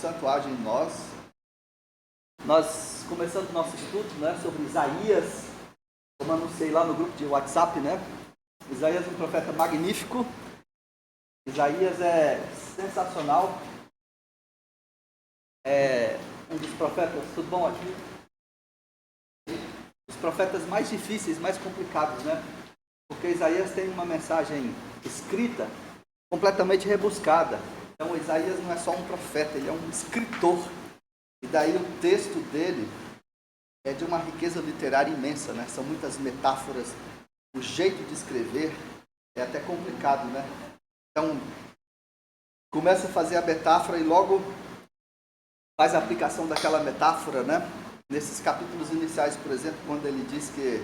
Santo age em nós. Nós começamos o nosso estudo, né, sobre Isaías, como anunciei lá no grupo de WhatsApp, né? Isaías é um profeta magnífico. Isaías é sensacional. É um dos profetas, tudo bom aqui? Os profetas mais difíceis, mais complicados, né? Porque Isaías tem uma mensagem escrita completamente rebuscada. Então Isaías não é só um profeta, ele é um escritor. E daí o texto dele é de uma riqueza literária imensa, né? São muitas metáforas. O jeito de escrever é até complicado, né? Então, começa a fazer a metáfora e logo faz a aplicação daquela metáfora, né? Nesses capítulos iniciais, por exemplo, quando ele diz que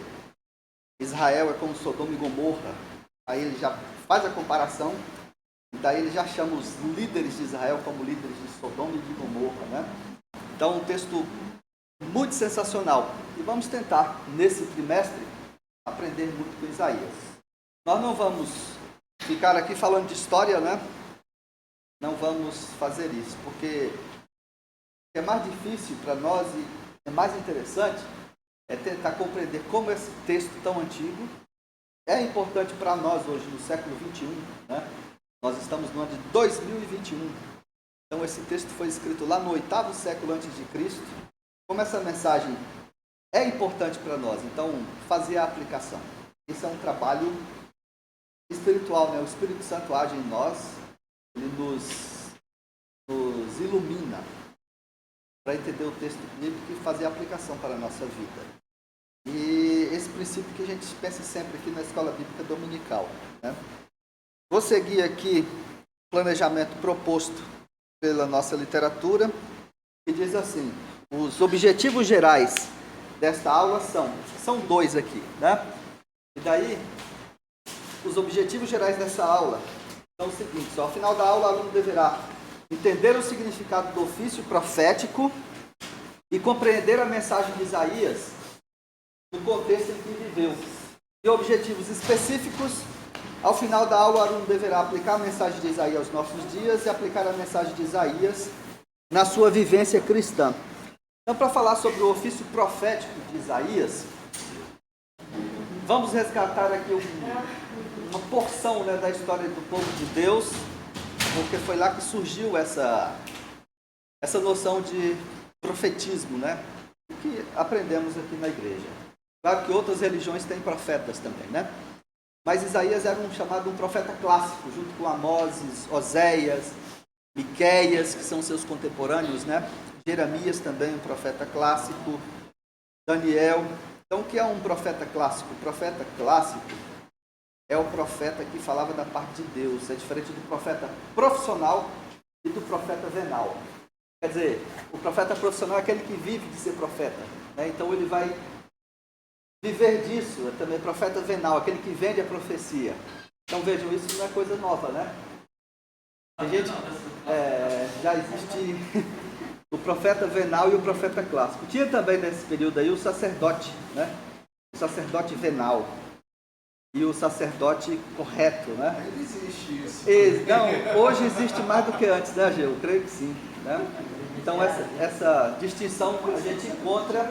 Israel é como Sodoma e Gomorra, aí ele já faz a comparação, e daí ele já chama os líderes de Israel como líderes de Sodoma e de Gomorra, né? Então, um texto muito sensacional. E vamos tentar, nesse trimestre, aprender muito com Isaías. Nós não vamos ficar aqui falando de história, né? Não vamos fazer isso, porque é mais difícil para nós e é mais interessante é tentar compreender como esse texto tão antigo é importante para nós hoje, no século XXI, né? Nós estamos no ano de 2021. Então esse texto foi escrito lá no 8º século antes de Cristo. Como essa mensagem é importante para nós, então fazer a aplicação. Esse é um trabalho espiritual, né? O Espírito Santo age em nós, ele nos ilumina para entender o texto bíblico e fazer a aplicação para a nossa vida. E esse princípio que a gente pensa sempre aqui na Escola Bíblica Dominical, né? Vou seguir aqui o planejamento proposto pela nossa literatura, que diz assim: os objetivos gerais desta aula são dois aqui, né? E daí, os objetivos gerais dessa aula são os seguintes: ao final da aula, o aluno deverá entender o significado do ofício profético e compreender a mensagem de Isaías no contexto em que viveu. E objetivos específicos: ao final da aula, o aluno deverá aplicar a mensagem de Isaías aos nossos dias e aplicar a mensagem de Isaías na sua vivência cristã. Então, para falar sobre o ofício profético de Isaías, vamos resgatar aqui uma porção, né, da história do povo de Deus, porque foi lá que surgiu essa noção de profetismo, né, que aprendemos aqui na igreja. Claro que outras religiões têm profetas também, né? Mas Isaías era chamado um profeta clássico, junto com Amós, Oséias, Miqueias, que são seus contemporâneos, né? Jeremias também, um profeta clássico, Daniel. Então, o que é um profeta clássico? O profeta clássico é o profeta que falava da parte de Deus. É diferente do profeta profissional e do profeta venal. Quer dizer, o profeta profissional é aquele que vive de ser profeta, né? Então, ele vai viver disso. É também profeta venal, aquele que vende a profecia. Então, vejam, isso não é coisa nova, né? A gente, já existe o profeta venal e o profeta clássico. Tinha também nesse período aí o sacerdote, né? O sacerdote venal e o sacerdote correto, né? Ainda existe isso. Não, hoje existe mais do que antes, né, Gê? Eu creio que sim, né? Então essa distinção a gente encontra,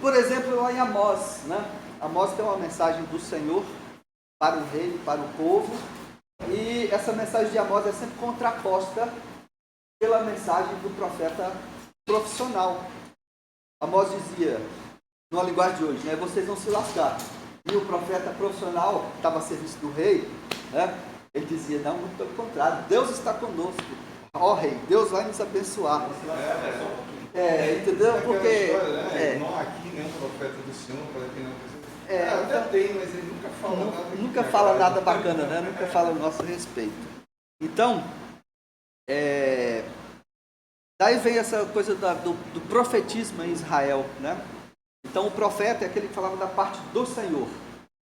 por exemplo, lá em Amós, né? Amós tem uma mensagem do Senhor para o rei, para o povo, e essa mensagem de Amós é sempre contraposta pela mensagem do profeta profissional. Amós dizia, numa linguagem de hoje, né, vocês vão se lascar. E o profeta profissional, que estava a serviço do rei, né, ele dizia, não, muito pelo contrário, Deus está conosco. Ó rei, Deus vai nos abençoar. Entendeu? Porque... história, né? Não aqui, né, um profeta do Senhor, para quem não precisa. Até tem, mas ele nunca fala nada. Nunca fala nada bacana, né? Nunca fala o nosso respeito. Então, daí vem essa coisa do profetismo em Israel, né? Então, o profeta é aquele que falava da parte do Senhor.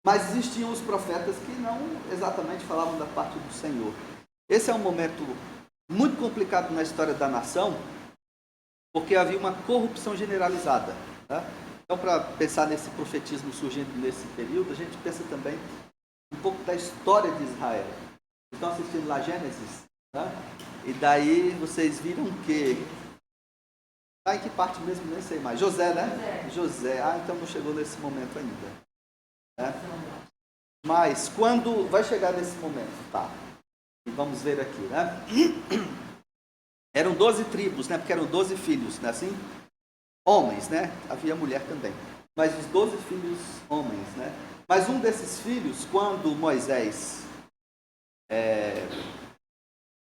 Mas existiam os profetas que não exatamente falavam da parte do Senhor. Esse é um momento muito complicado na história da nação, porque havia uma corrupção generalizada, tá? Então, para pensar nesse profetismo surgindo nesse período, a gente pensa também um pouco da história de Israel. Estão assistindo lá Gênesis? Né? E daí vocês viram que... Tá em que parte mesmo? Nem sei mais. José, né? José. Ah, então não chegou nesse momento ainda. Né? Mas quando vai chegar nesse momento, tá? E vamos ver aqui, né? Eram 12 tribos, né? Porque eram 12 filhos, né? Assim? Homens, né? Havia mulher também. Mas os 12 filhos homens, né? Mas um desses filhos, quando Moisés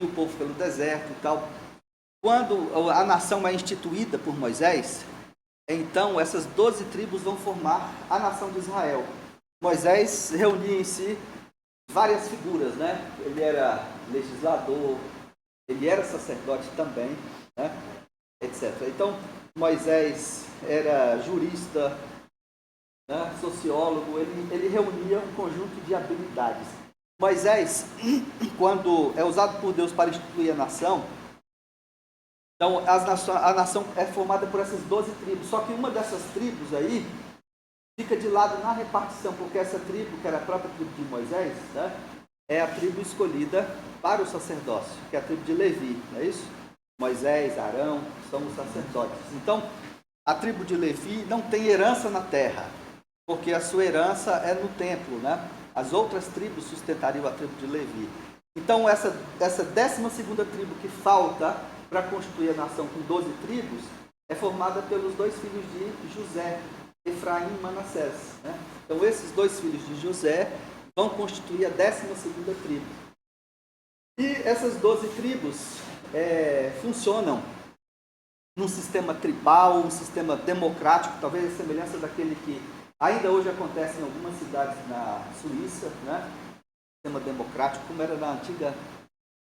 o povo pelo deserto e tal, quando a nação é instituída por Moisés, então essas 12 tribos vão formar a nação de Israel. Moisés reunia em si várias figuras, né? Ele era legislador, ele era sacerdote também, né? Etc. Então, Moisés era jurista, né? Sociólogo, ele reunia um conjunto de habilidades. Moisés, quando é usado por Deus para instituir a nação, então a nação é formada por essas 12 tribos, só que uma dessas tribos aí fica de lado na repartição, porque essa tribo, que era a própria tribo de Moisés, né, é a tribo escolhida para o sacerdócio, que é a tribo de Levi, não é isso? Moisés, Arão, são os sacerdotes. Então, a tribo de Levi não tem herança na terra, porque a sua herança é no templo, né? As outras tribos sustentariam a tribo de Levi. Então, essa 12ª tribo que falta para constituir a nação com 12 tribos é formada pelos 2 filhos de José, Efraim e Manassés. Né? Então, esses 2 filhos de José vão constituir a 12ª tribo. E essas 12 tribos funcionam num sistema tribal, um sistema democrático, talvez a semelhança daquele que ainda hoje acontece em algumas cidades na Suíça, né? Sistema democrático, como era na antiga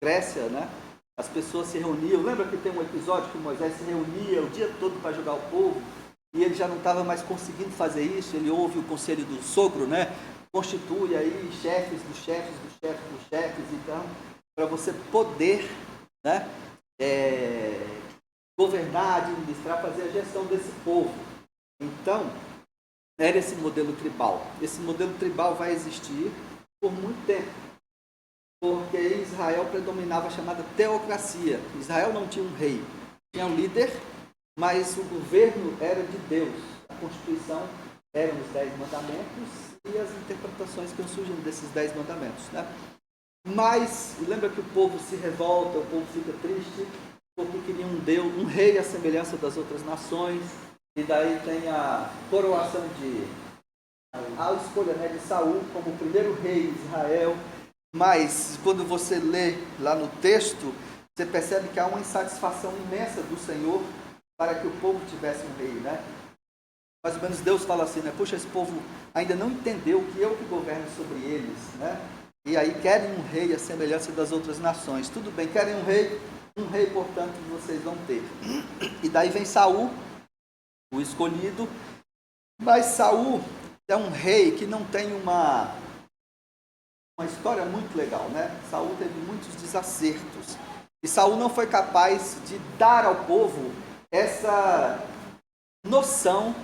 Grécia, né? As pessoas se reuniam. Lembra que tem um episódio que Moisés se reunia o dia todo para julgar o povo? E ele já não estava mais conseguindo fazer isso. Ele ouve o conselho do sogro, né? Constitui aí chefes dos chefes dos chefes dos chefes. Então, para você poder, né? Governar, administrar, fazer a gestão desse povo. Então, era esse modelo tribal. Esse modelo tribal vai existir por muito tempo, porque em Israel predominava a chamada teocracia. Israel não tinha um rei, tinha um líder, mas o governo era de Deus. A Constituição eram os 10 mandamentos e as interpretações que surgem desses 10 mandamentos, né? Mas, lembra que o povo se revolta, o povo fica triste, porque queria um rei à semelhança das outras nações, e daí tem a coroação a escolha, né, de Saul como o primeiro rei de Israel. Mas quando você lê lá no texto, você percebe que há uma insatisfação imensa do Senhor para que o povo tivesse um rei, né? Mais ou menos Deus fala assim, né? Puxa, esse povo ainda não entendeu que eu que governo sobre eles, né? E aí querem um rei à semelhança das outras nações. Tudo bem, querem um rei, portanto, vocês vão ter. E daí vem Saul, o escolhido, mas Saul é um rei que não tem uma história muito legal, né? Saul teve muitos desacertos. E Saul não foi capaz de dar ao povo essa noção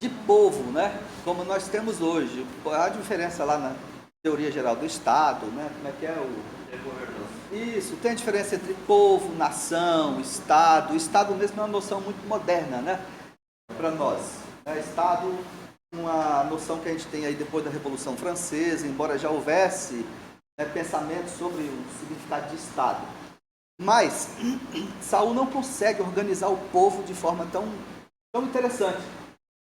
de povo, né? Como nós temos hoje. A diferença lá na teoria geral do Estado, né? Como é que é Isso, tem a diferença entre povo, nação, Estado. O Estado mesmo é uma noção muito moderna, né? Para nós. Estado, uma noção que a gente tem aí depois da Revolução Francesa, embora já houvesse pensamento sobre o significado de Estado. Mas Saul não consegue organizar o povo de forma tão interessante.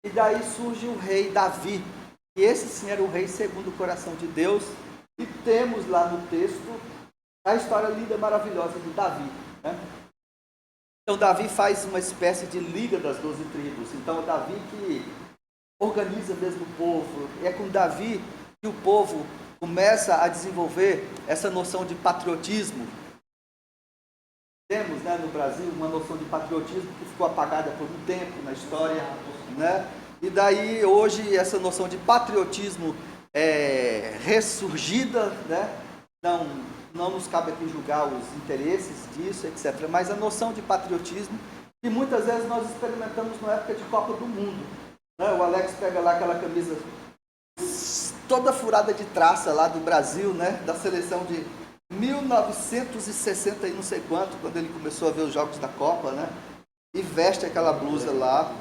E daí surge o rei Davi. E esse sim era o rei segundo o coração de Deus. E temos lá no texto a história linda e maravilhosa de Davi, né? Então Davi faz uma espécie de liga das 12 tribos. Então é Davi que organiza mesmo o povo. É com Davi que o povo começa a desenvolver essa noção de patriotismo. Temos, né, no Brasil uma noção de patriotismo que ficou apagada por um tempo na história, né? E daí hoje essa noção de patriotismo é ressurgida, né? Não nos cabe aqui julgar os interesses disso, etc. Mas a noção de patriotismo que muitas vezes nós experimentamos na época de Copa do Mundo, né? O Alex pega lá aquela camisa toda furada de traça lá do Brasil, né? Da seleção de 1960 e não sei quanto, quando ele começou a ver os jogos da Copa, né? E veste aquela blusa lá.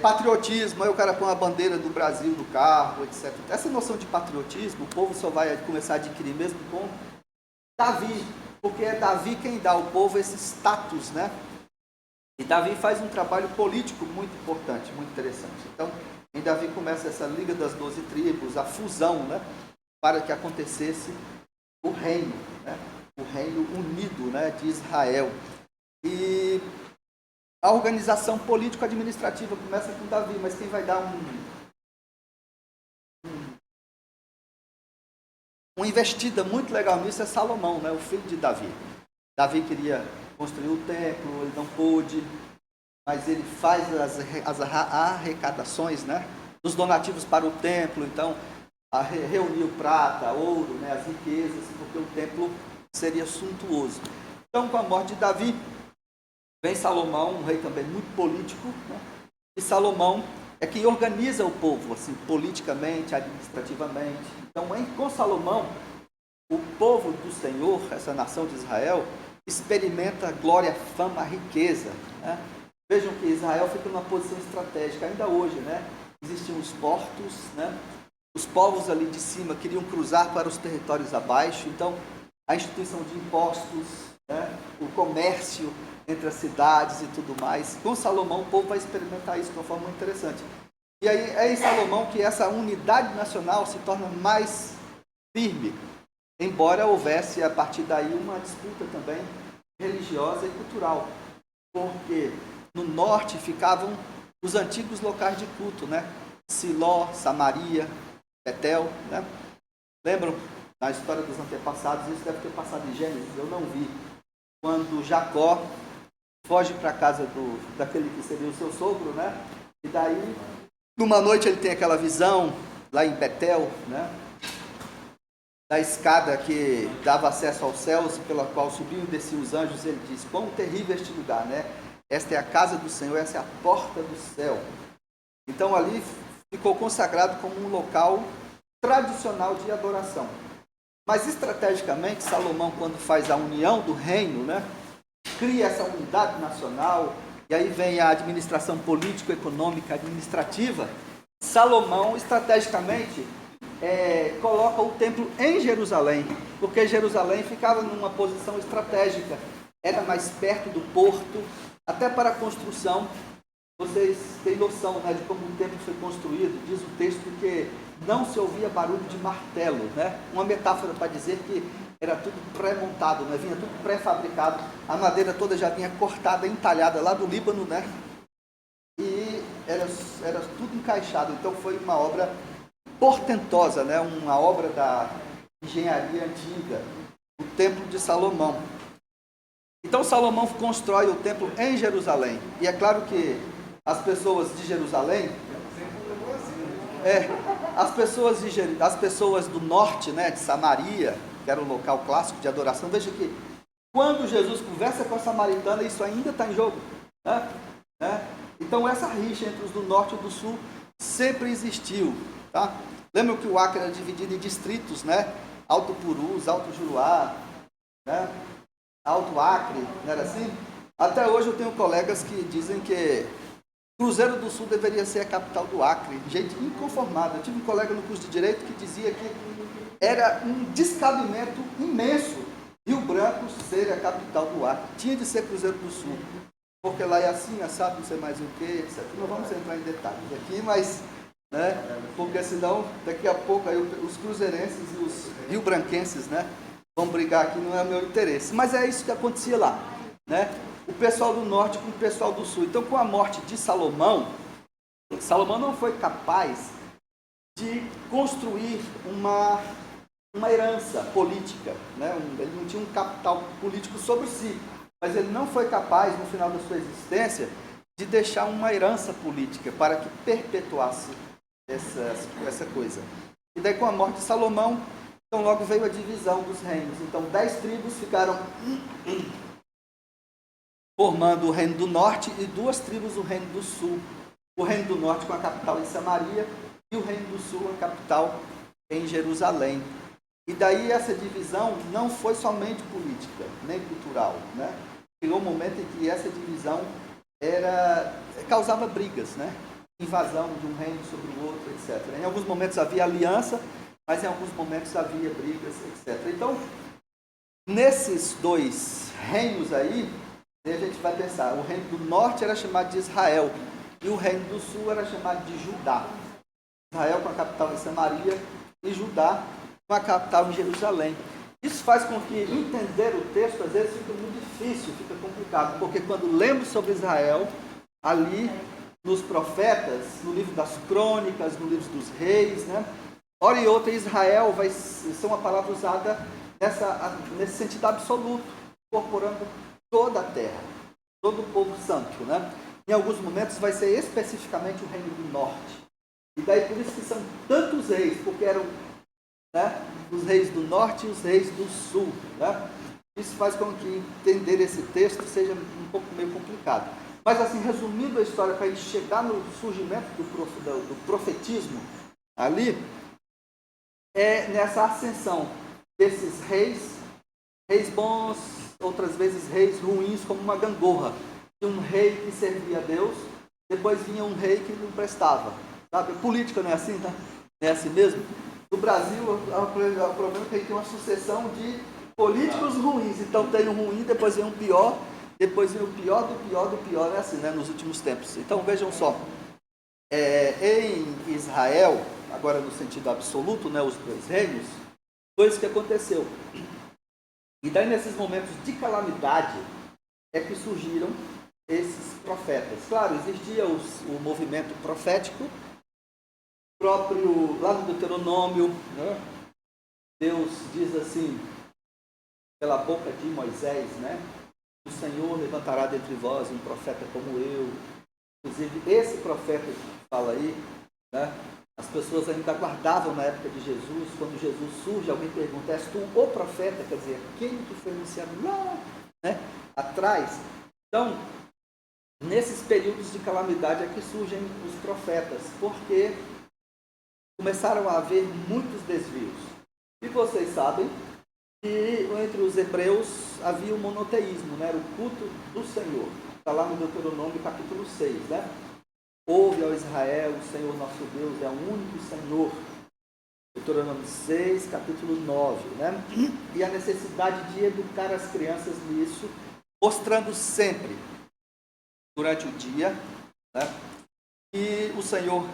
Patriotismo, aí o cara põe a bandeira do Brasil no carro, etc. Essa noção de patriotismo, o povo só vai começar a adquirir mesmo com Davi, porque é Davi quem dá ao povo esse status, né? E Davi faz um trabalho político muito importante, muito interessante. Então, em Davi começa essa Liga das 12 tribos, a fusão, né? Para que acontecesse o reino, né? O reino unido, né? De Israel. E a organização político-administrativa começa com Davi, mas quem vai dar uma investida muito legal nisso é Salomão, né? O filho de Davi. Davi queria construir o templo, ele não pôde, mas ele faz as arrecadações, né? Dos donativos para o templo, então reuniu prata, ouro, né? As riquezas, porque o templo seria suntuoso. Então, com a morte de Davi, vem Salomão, um rei também muito político, né? E Salomão é quem organiza o povo, assim, politicamente, administrativamente. Então, com Salomão, o povo do Senhor, essa nação de Israel, experimenta glória, fama, riqueza, né? Vejam que Israel fica numa posição estratégica, ainda hoje, né? Existiam os portos, né? Os povos ali de cima queriam cruzar para os territórios abaixo, então a instituição de impostos, né? O comércio entre as cidades e tudo mais. Com Salomão, o povo vai experimentar isso de uma forma muito interessante. E aí é em Salomão que essa unidade nacional se torna mais firme, embora houvesse a partir daí uma disputa também religiosa e cultural, porque no norte ficavam os antigos locais de culto, né? Siló, Samaria, Betel, né? Lembram, na história dos antepassados, isso deve ter passado em Gênesis, eu não vi, quando Jacó foge para a casa daquele que seria o seu sogro, né? E daí, numa noite ele tem aquela visão, lá em Betel, né? Da escada que dava acesso aos céus, pela qual subiam e desciam os anjos. Ele diz: quão terrível este lugar, né? Esta é a casa do Senhor, essa é a porta do céu. Então ali ficou consagrado como um local tradicional de adoração. Mas estrategicamente, Salomão, quando faz a união do reino, né? Cria essa unidade nacional, e aí vem a administração político-econômica, administrativa. Salomão, estrategicamente, coloca o templo em Jerusalém, porque Jerusalém ficava numa posição estratégica, era mais perto do porto, até para a construção. Vocês têm noção, né, de como o templo foi construído. Diz o texto que não se ouvia barulho de martelo, né? Uma metáfora para dizer que era tudo pré-montado, né? Vinha tudo pré-fabricado, a madeira toda já vinha cortada, entalhada lá do Líbano, né? E era tudo encaixado. Então foi uma obra portentosa, né? Uma obra da engenharia antiga, o Templo de Salomão. Então Salomão constrói o templo em Jerusalém. E é claro que as pessoas de Jerusalém, as pessoas do norte, né, de Samaria, que era o local clássico de adoração, veja que quando Jesus conversa com a samaritana, isso ainda está em jogo, né? Então essa rixa entre os do norte e do sul sempre existiu, tá? Lembram que o Acre era dividido em distritos, né? Alto Purus, Alto Juruá, né? Alto Acre, não era assim? Até hoje eu tenho colegas que dizem que Cruzeiro do Sul deveria ser a capital do Acre, gente inconformada. Eu tive um colega no curso de Direito que dizia que era um descabimento imenso Rio Branco ser a capital do Acre. Tinha de ser Cruzeiro do Sul, porque lá é assim, assado, não sei mais o que, etc. Não vamos entrar em detalhes aqui, mas, né, porque senão daqui a pouco aí os cruzeirenses e os rio-branquenses, né, vão brigar aqui, não é o meu interesse. Mas é isso que acontecia lá, né? O pessoal do norte com o pessoal do sul. Então, com a morte de Salomão, Salomão não foi capaz de construir uma herança política, né? Ele não tinha um capital político sobre si, mas ele não foi capaz, no final da sua existência, de deixar uma herança política para que perpetuasse essa coisa. E daí, com a morte de Salomão, então logo veio a divisão dos reinos. Então 10 tribos ficaram formando o reino do norte e 2 tribos o reino do sul. O reino do norte com a capital em Samaria e o reino do sul a capital em Jerusalém. E daí essa divisão não foi somente política, nem cultural, né? Chegou um momento em que essa divisão causava brigas, né? Invasão de um reino sobre o outro, etc. Em alguns momentos havia aliança, mas em alguns momentos havia brigas, etc. Então, nesses dois reinos aí, a gente vai pensar, o reino do norte era chamado de Israel, e o reino do sul era chamado de Judá. Israel com a capital em Samaria, e Judá com a capital em Jerusalém. Isso faz com que entender o texto, às vezes, fica muito difícil, fica complicado, porque quando lemos sobre Israel, ali nos profetas, no livro das crônicas, no livro dos reis, né? Hora e outra, Israel vai ser uma palavra usada nesse sentido absoluto, incorporando toda a terra, todo o povo santo, né? Em alguns momentos vai ser especificamente o reino do norte. E daí por isso que são tantos reis, porque eram, né, os reis do norte e os reis do sul, né? Isso faz com que entender esse texto seja um pouco meio complicado. Mas assim, resumindo a história, para a gente chegar no surgimento do profetismo ali, é nessa ascensão desses reis bons, outras vezes reis ruins, como uma gangorra. De um rei que servia a Deus, depois vinha um rei que não prestava. Sabe? Política não é assim, tá? Não é assim mesmo? No Brasil, o problema é que tem uma sucessão de políticos ruins. Então tem um ruim, depois vem um pior, depois vem o pior do pior do pior. É assim, né? Nos últimos tempos. Então vejam só. Em Israel, agora no sentido absoluto, né, os dois reinos, foi isso que aconteceu. E daí nesses momentos de calamidade é que surgiram esses profetas. Claro, existia o movimento profético próprio, lá no Deuteronômio, né? Deus diz assim, pela boca de Moisés, né? O Senhor levantará dentre vós um profeta como eu. Inclusive, esse profeta que fala aí, né? As pessoas ainda aguardavam na época de Jesus, quando Jesus surge, alguém pergunta, és tu o profeta? Quer dizer, quem que foi anunciado lá, né, atrás? Então, nesses períodos de calamidade é que surgem os profetas, porque começaram a haver muitos desvios. E vocês sabem que entre os hebreus havia o monoteísmo, né, era o culto do Senhor. Está lá no Deuteronômio capítulo 6, né? Ouve ao Israel, o Senhor nosso Deus é o único Senhor. Deuteronômio 6, capítulo 9, né? E a necessidade de educar as crianças nisso, mostrando sempre, durante o dia, né, que o Senhor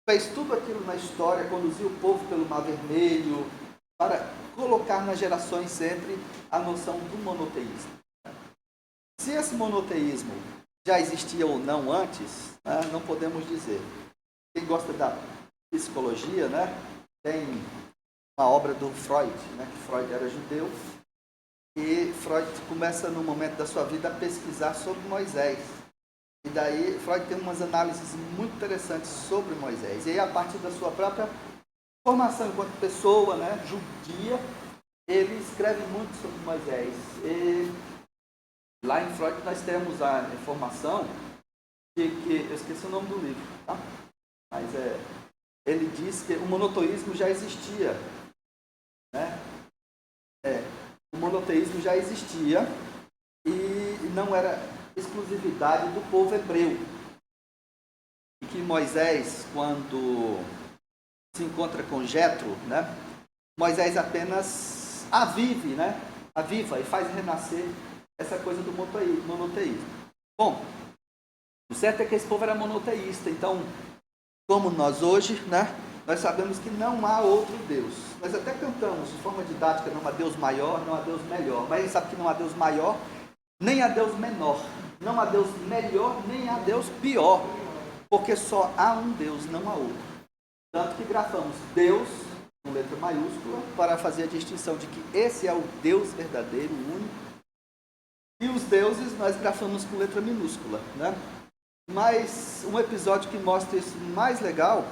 fez tudo aquilo na história, conduziu o povo pelo Mar Vermelho, para colocar nas gerações sempre a noção do monoteísmo. Se esse monoteísmo já existia ou não antes, né, não podemos dizer. Quem gosta da psicologia, né, tem uma obra do Freud, né, que Freud era judeu, e Freud começa no momento da sua vida a pesquisar sobre Moisés. E daí Freud tem umas análises muito interessantes sobre Moisés. E aí, a partir da sua própria formação enquanto pessoa, né, judia, ele escreve muito sobre Moisés. E lá em Freud nós temos a informação de que, eu esqueci o nome do livro, tá? Mas ele diz que o monoteísmo já existia, né? O monoteísmo já existia e não era exclusividade do povo hebreu. E que Moisés, quando se encontra com Jetro, né? Moisés apenas aviva e faz renascer essa coisa do monoteísmo. Bom, o certo é que esse povo era monoteísta, então, como nós hoje, né, nós sabemos que não há outro Deus. Nós até cantamos de forma didática, não há Deus maior, não há Deus melhor, mas a gente sabe que não há Deus maior, nem há Deus menor, não há Deus melhor, nem há Deus pior, porque só há um Deus, não há outro. Tanto que grafamos Deus com letra maiúscula para fazer a distinção de que esse é o Deus verdadeiro, único, e os deuses nós grafamos com letra minúscula, né? Mas um episódio que mostra isso mais legal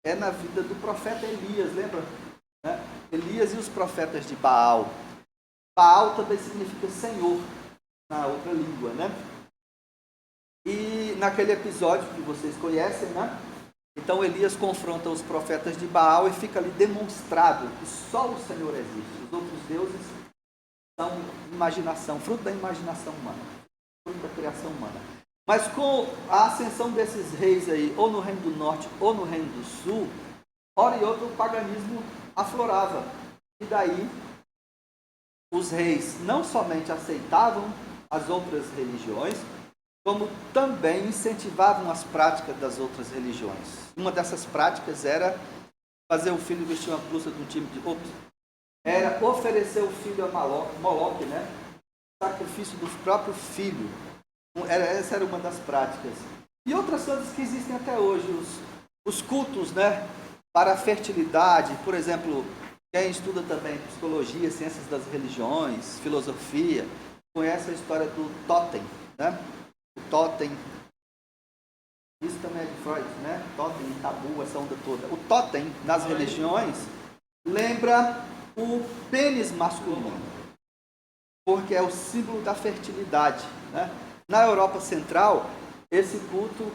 é na vida do profeta Elias, lembra? Né? Elias e os profetas de Baal. Baal também significa Senhor na outra língua, né? E naquele episódio que vocês conhecem, né? Então Elias confronta os profetas de Baal e fica ali demonstrado que só o Senhor existe. Os outros deuses são imaginação, fruto da imaginação humana, fruto da criação humana. Mas com a ascensão desses reis aí, ou no reino do norte ou no reino do sul, hora e outra o paganismo aflorava. E daí os reis não somente aceitavam as outras religiões, como também incentivavam as práticas das outras religiões. Uma dessas práticas era fazer o filho vestir uma blusa de um time de roupas. Era oferecer o filho a Moloque, né? Sacrifício do próprio filho. Essa era uma das práticas. E outras coisas que existem até hoje. Os cultos, né? Para a fertilidade. Por exemplo, quem estuda também psicologia, ciências das religiões, filosofia, conhece a história do totem, né? O totem, isso também é de Freud, né? Totem, tabu, essa onda toda. O totem, nas religiões, lembra o pênis masculino, porque é o símbolo da fertilidade, né? Na Europa Central, esse culto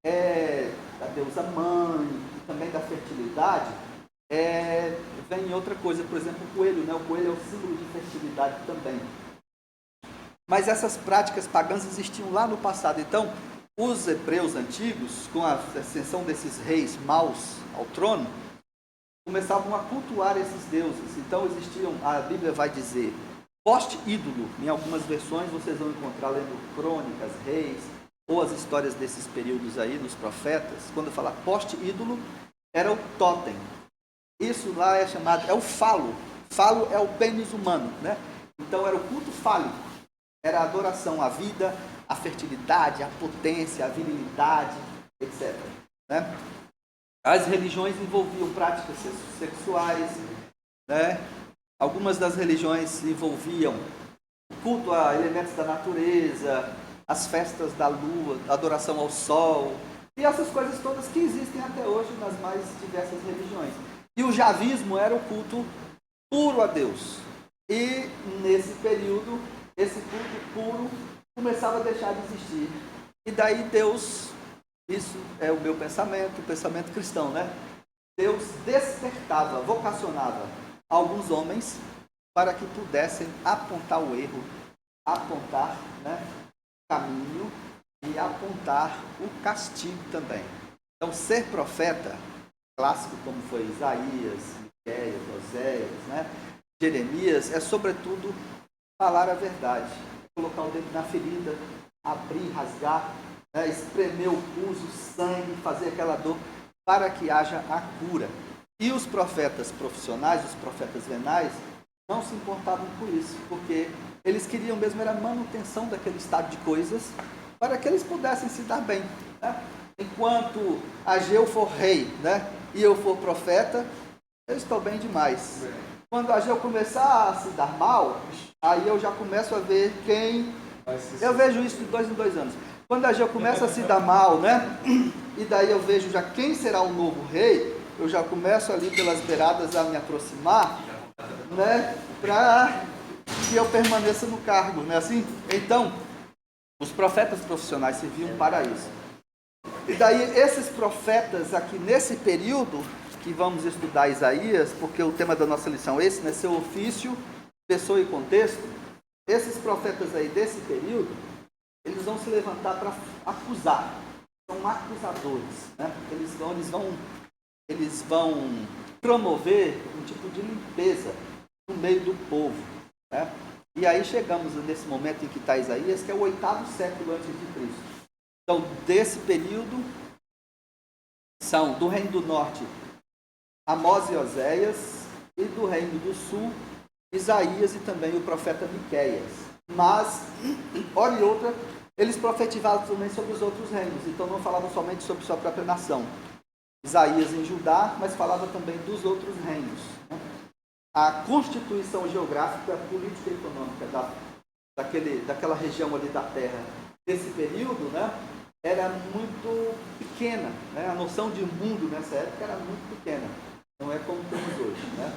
é da deusa mãe, também da fertilidade, vem outra coisa, por exemplo, o coelho, né? O coelho é o símbolo de fertilidade também. Mas essas práticas pagãs existiam lá no passado. Então, os hebreus antigos, com a ascensão desses reis maus ao trono, começavam a cultuar esses deuses. Então, existiam, a Bíblia vai dizer, poste-ídolo. Em algumas versões vocês vão encontrar lendo crônicas, reis, ou as histórias desses períodos aí, nos profetas. Quando fala poste-ídolo, era o totem. Isso lá é chamado, é o falo. Falo é o pênis humano, né? Então, era o culto fálico. Era a adoração à vida, à fertilidade, à potência, à virilidade, etc. Né? As religiões envolviam práticas sexuais, né? Algumas das religiões envolviam o culto a elementos da natureza, as festas da lua, a adoração ao sol, e essas coisas todas que existem até hoje nas mais diversas religiões. E o javismo era o culto puro a Deus. E nesse período, esse culto puro começava a deixar de existir. E daí Deus, isso é o meu pensamento, o pensamento cristão, né? Deus despertava, vocacionava alguns homens para que pudessem apontar o erro, apontar, né, o caminho e apontar o castigo também. Então, ser profeta, clássico como foi Isaías, Miqueias, Oséias, né, Jeremias, é sobretudo falar a verdade, colocar o dedo na ferida, abrir, rasgar, né, espremer o pus, o sangue, fazer aquela dor, para que haja a cura. E os profetas profissionais, os profetas venais, não se importavam com isso, porque eles queriam mesmo era a manutenção daquele estado de coisas, para que eles pudessem se dar bem. Né? Enquanto Ageu for rei, né, e eu for profeta, eu estou bem demais. Quando Ageu começar a se dar mal, aí eu já começo a ver quem... Eu vejo isso de 2 em 2 anos. Quando Ageu começa a se dar mal, né? E daí eu vejo já quem será o novo rei, eu já começo ali pelas beiradas a me aproximar, né? Para que eu permaneça no cargo, né? Assim? Então, os profetas profissionais serviam para isso. E daí esses profetas aqui nesse período, que vamos estudar Isaías, porque o tema da nossa lição é esse, né? Seu ofício, pessoa e contexto. Esses profetas aí desse período, eles vão se levantar para acusar. São acusadores, né? Eles vão promover um tipo de limpeza no meio do povo, né? E aí chegamos nesse momento em que está Isaías, que é o 8º século antes de Cristo. Então, desse período, são do reino do norte, Amós e Oséias, e do reino do sul, Isaías e também o profeta Miqueias. Mas, hora e outra, eles profetizavam também sobre os outros reinos, então não falavam somente sobre sua própria nação. Isaías em Judá, mas falava também dos outros reinos. A constituição geográfica, política e econômica daquela região ali da terra, desse período, né, era muito pequena, né? A noção de mundo nessa época era muito pequena, não é como temos hoje, né?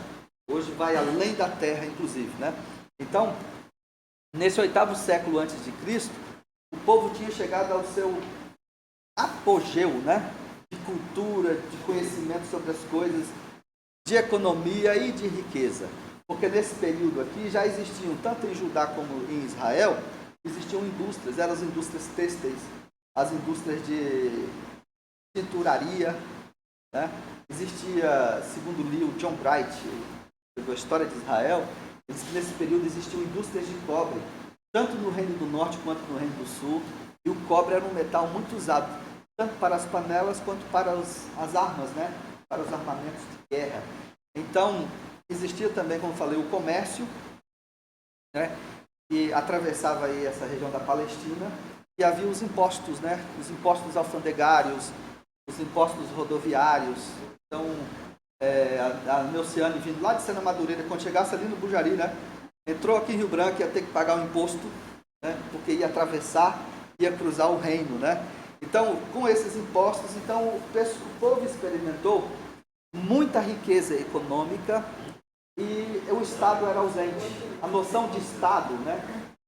Hoje vai além da terra, inclusive, né? Então, nesse 8º século antes de Cristo, o povo tinha chegado ao seu apogeu, né, de cultura, de conhecimento sobre as coisas, de economia e de riqueza. Porque nesse período aqui já existiam, tanto em Judá como em Israel, existiam indústrias, eram as indústrias têxteis, as indústrias de tinturaria, né? Existia, segundo o John Bright, a história de Israel, diz que nesse período existiam indústrias de cobre, tanto no Reino do Norte quanto no Reino do Sul, e o cobre era um metal muito usado, tanto para as panelas quanto para as armas, né? Para os armamentos de guerra. Então, existia também, como falei, o comércio, né? Que atravessava aí essa região da Palestina, e havia os impostos, né? Os impostos alfandegários, os impostos rodoviários. Então, a Neuciane, vindo lá de Sena Madureira, quando chegasse ali no Bujari, né? Entrou aqui em Rio Branco, ia ter que pagar o imposto, né? Porque ia atravessar, ia cruzar o reino, né? Então, com esses impostos, então, o povo experimentou muita riqueza econômica e o Estado era ausente. A noção de Estado, né?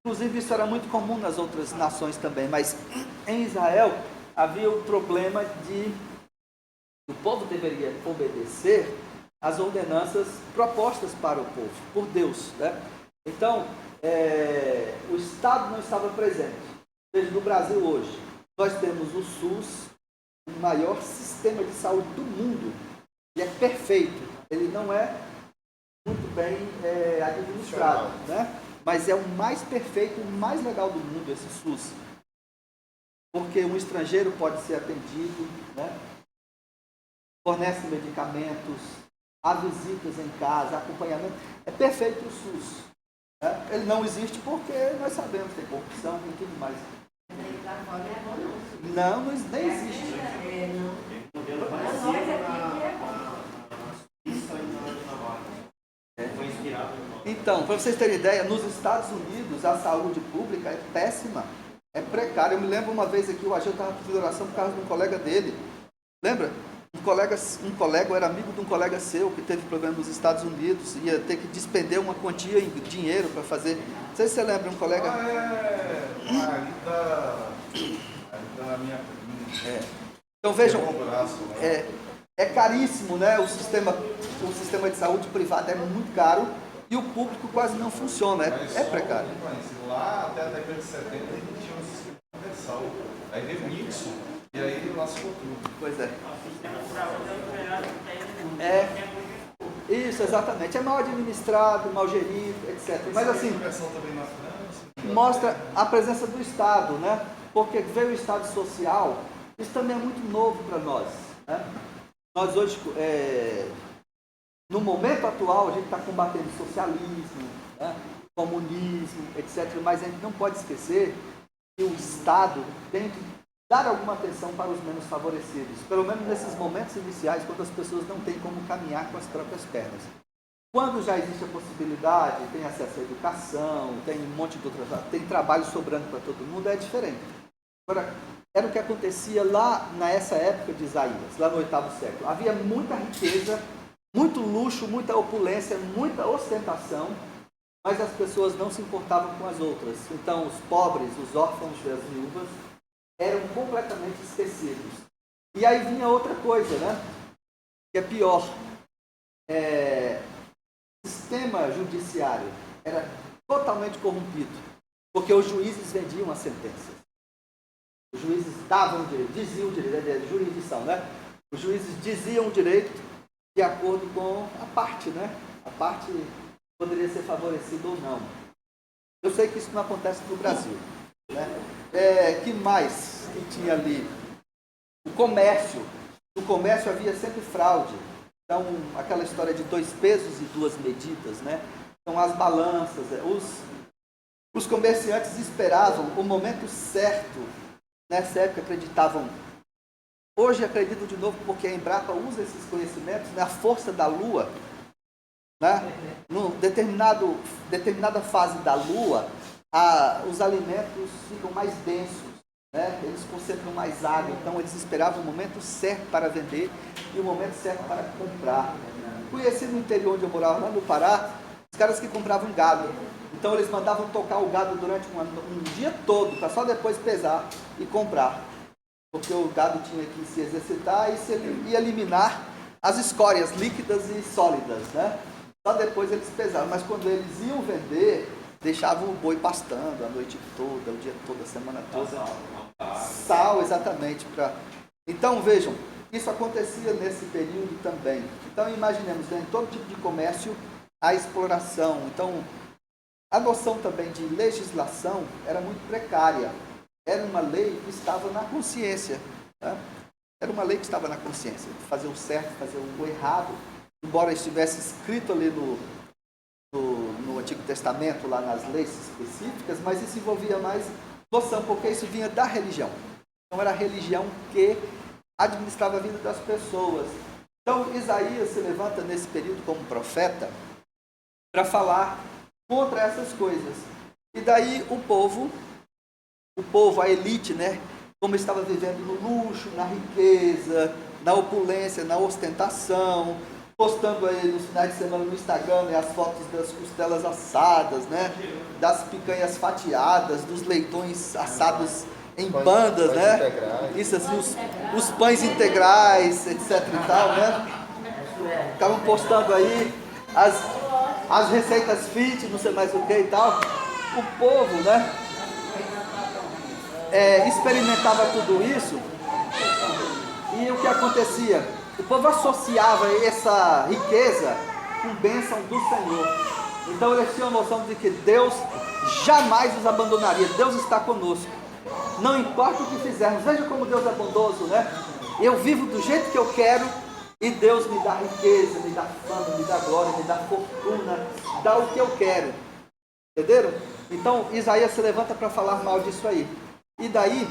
Inclusive, isso era muito comum nas outras nações também, mas em Israel havia o problema de o povo deveria obedecer às ordenanças propostas para o povo, por Deus, né? Então, o Estado não estava presente. Veja, no Brasil hoje, nós temos o SUS, o maior sistema de saúde do mundo, e é perfeito. Ele não é muito bem administrado, né? Mas é o mais perfeito, o mais legal do mundo, esse SUS. Porque um estrangeiro pode ser atendido, né? Fornece medicamentos, há visitas em casa, acompanhamento. É perfeito o SUS. Né? Ele não existe porque nós sabemos que tem corrupção e tudo mais. Não, nem existe. Então, para vocês terem ideia, nos Estados Unidos a saúde pública é péssima, é precária. Eu me lembro uma vez aqui, o Agil estava pedindo oração por causa de um colega dele. Lembra? Um colega era amigo de um colega seu que teve problema nos Estados Unidos, ia ter que despender uma quantia em dinheiro para fazer. Não sei se você lembra, um colega. Da minha prima. Então vejam, é caríssimo, né? O sistema de saúde privado é muito caro e o público quase não funciona, é precário. Lá até a década de 70 a gente tinha um sistema universal. Aí veio o Nixon e aí lascou tudo. Pois é. Isso, exatamente. É mal administrado, mal gerido, etc. Mas assim, mostra a presença do Estado, né? Porque veio o Estado social, isso também é muito novo para nós, né? Nós hoje, no momento atual, a gente está combatendo socialismo, né? Comunismo, etc. Mas a gente não pode esquecer que o Estado tem que dar alguma atenção para os menos favorecidos, pelo menos nesses momentos iniciais, quando as pessoas não têm como caminhar com as próprias pernas. Quando já existe a possibilidade, tem acesso à educação, tem um monte de outras, tem trabalho sobrando para todo mundo, é diferente. Agora, era o que acontecia lá nessa época de Isaías, lá no 8º século. Havia muita riqueza, muito luxo, muita opulência, muita ostentação, mas as pessoas não se importavam com as outras. Então, os pobres, os órfãos e as viúvas eram completamente esquecidos. E aí vinha outra coisa, né? Que é pior. O sistema judiciário era totalmente corrompido, porque os juízes vendiam as sentenças. Os juízes davam o direito, diziam o direito, é jurisdição, né? Os juízes diziam o direito de acordo com a parte, né? A parte poderia ser favorecida ou não. Eu sei que isso não acontece no Brasil, né? Que mais que tinha ali? O comércio. No comércio havia sempre fraude. Então, aquela história de 2 pesos e 2 medidas, né? Então, as balanças, os comerciantes esperavam o momento certo. Nessa época acreditavam, hoje acredito de novo porque a Embrapa usa esses conhecimentos, né? A força da Lua, né? Numa determinada fase da Lua, os alimentos ficam mais densos, né? Eles concentram mais água, então eles esperavam o momento certo para vender e o momento certo para comprar. Conheci no interior onde eu morava, lá no Pará, os caras que compravam gado. Então eles mandavam tocar o gado durante um dia todo, para só depois pesar e comprar. porque o gado tinha que se exercitar e se ia eliminar as escórias líquidas e sólidas, né? Só depois eles pesavam, mas quando eles iam vender, deixavam o boi pastando a noite toda, o dia todo, a semana toda. Sal, exatamente. Então vejam, isso acontecia nesse período também. Então imaginemos, né, em todo tipo de comércio, a exploração. Então a noção também de legislação era muito precária. Era uma lei que estava na consciência, né? Era uma lei que estava na consciência, fazer o certo, fazer o errado, embora estivesse escrito ali no Antigo Testamento, lá nas leis específicas, mas isso envolvia mais noção, porque isso vinha da religião. Então era a religião que administrava a vida das pessoas. Então Isaías se levanta nesse período como profeta para falar contra essas coisas. E daí o povo, a elite, né, como estava vivendo no luxo, na riqueza, na opulência, na ostentação, postando aí nos finais de semana no Instagram, né, as fotos das costelas assadas, né, das picanhas fatiadas, dos leitões assados em bandas, né? Integrais. Isso assim, os pães integrais, etc e tal, né? Estavam postando aí as receitas fit, não sei mais o que e tal. O povo, né? Experimentava tudo isso, e o que acontecia? O povo associava essa riqueza com bênção do Senhor. Então eles tinham a noção de que Deus jamais os abandonaria. Deus está conosco, não importa o que fizermos. Veja como Deus é bondoso, né? Eu vivo do jeito que eu quero e Deus me dá riqueza, me dá fama, me dá glória, me dá fortuna, dá o que eu quero. Entenderam? Então Isaías se levanta para falar mal disso aí. E daí,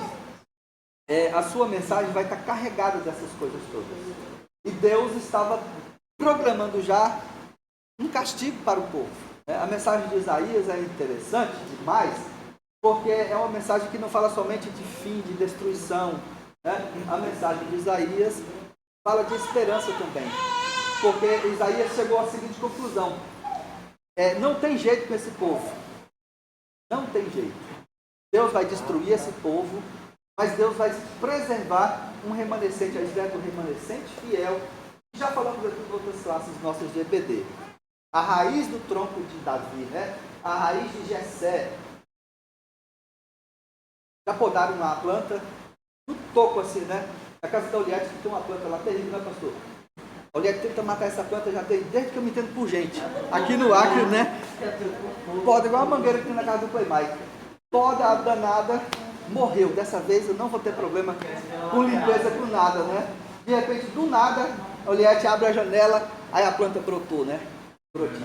a sua mensagem vai estar carregada dessas coisas todas. E Deus estava programando já um castigo para o povo. A mensagem de Isaías é interessante demais, porque é uma mensagem que não fala somente de fim, de destruição. A mensagem de Isaías fala de esperança também. Porque Isaías chegou à seguinte conclusão: não tem jeito com esse povo. Não tem jeito. Deus vai destruir esse povo, mas Deus vai preservar um remanescente, a ideia do remanescente fiel. Já falamos aqui em outras classes nossas de EBD. A raiz do tronco de Davi, né? A raiz de Jessé. Já podaram uma planta no toco assim, né? A casa da Oliette tem uma planta lá terrível, né, pastor? A Oliette tenta matar essa planta já tem, desde que eu me entendo por gente. Aqui no Acre, né? Poda igual a mangueira que tem na casa do Playmai. Toda a danada morreu. Dessa vez eu não vou ter problema com limpeza, com nada, né? De repente, do nada, a Oliette abre a janela, aí a planta brotou, né? Brotinho.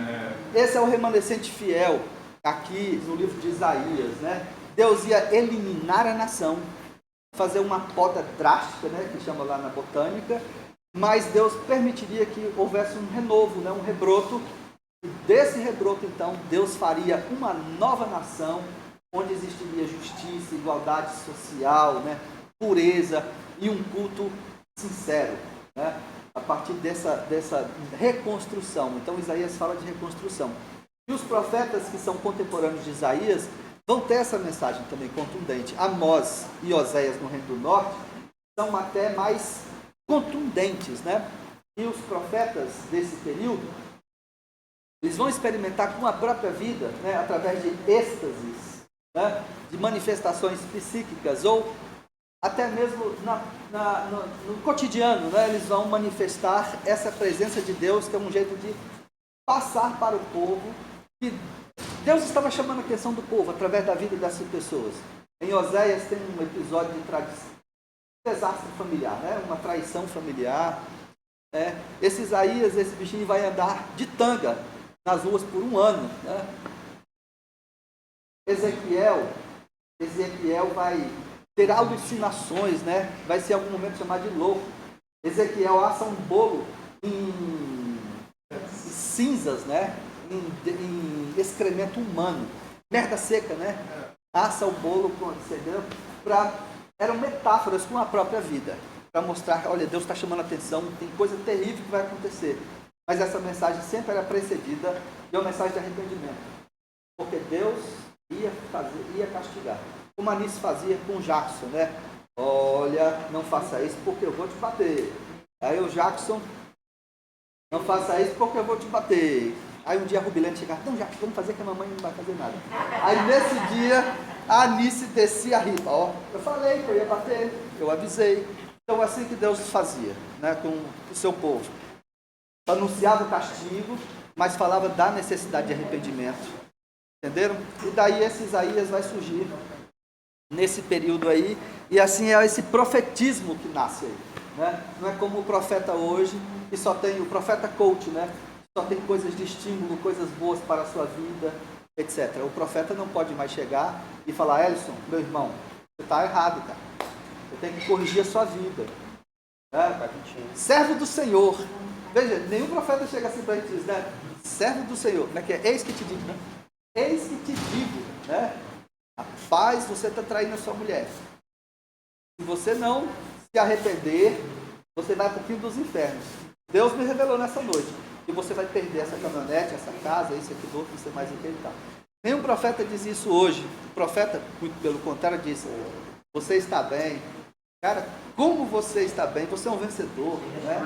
Esse é o remanescente fiel aqui no livro de Isaías, né? Deus ia eliminar a nação, fazer uma poda drástica, né? Que chama lá na botânica, mas Deus permitiria que houvesse um renovo, né? Um rebroto. E desse rebroto, então, Deus faria uma nova nação, onde existiria justiça, igualdade social, né, pureza e um culto sincero, né, a partir dessa reconstrução. Então Isaías fala de reconstrução. E os profetas que são contemporâneos de Isaías vão ter essa mensagem também contundente. Amós e Oséias no Reino do Norte são até mais contundentes, né? E os profetas desse período, eles vão experimentar com a própria vida, né, através de êxtases, né, de manifestações psíquicas, ou até mesmo no cotidiano, né, eles vão manifestar essa presença de Deus, que é um jeito de passar para o povo que Deus estava chamando a atenção do povo através da vida dessas pessoas. Em Oséias tem um episódio de desastre familiar, né, uma traição familiar. Esse Isaías, esse bichinho vai andar de tanga nas ruas por um ano, né? Ezequiel vai ter alucinações, né? Vai ser em algum momento chamado de louco. Ezequiel assa um bolo em cinzas, né? Em excremento humano, merda seca, né? Assa o bolo, entendeu? Eram metáforas com a própria vida, para mostrar, olha, Deus está chamando a atenção, tem coisa terrível que vai acontecer. Mas essa mensagem sempre era precedida de uma mensagem de arrependimento, porque Deus ia castigar, como Anice fazia com Jackson, né? olha, não faça isso porque eu vou te bater. Aí o Jackson, não faça isso porque eu vou te bater. Aí um dia a Rubilene chegava, não, Jackson, vamos fazer que a mamãe não vai fazer nada. Aí nesse dia, a Anice descia a ripa. Ó, eu falei que eu ia bater, eu avisei. Então assim que Deus fazia, né, com o seu povo. Anunciava o castigo, mas falava da necessidade de arrependimento. Entenderam? E daí esse Isaías vai surgir nesse período aí, e assim é esse profetismo que nasce aí, né? Não é como o profeta hoje, que só tem o profeta coach, né? Só tem coisas de estímulo, coisas boas para a sua vida, etc. O profeta não pode mais chegar e falar, Elson, meu irmão, você está errado, cara. Você tem que corrigir a sua vida. Né? Servo do Senhor. Veja, nenhum profeta chega assim para ele e diz, né? Servo do Senhor. Como é que é? Eis que te digo, né? Eis que te digo, né? Rapaz, você está traindo a sua mulher. Se você não se arrepender, você vai para o fim dos infernos. Deus me revelou nessa noite. E você vai perder essa caminhonete, essa casa, isso, aquilo, outro, você mais o que e tal. Nenhum profeta diz isso hoje. O profeta, muito pelo contrário, diz, você está bem. Cara, como você está bem? Você é um vencedor, né?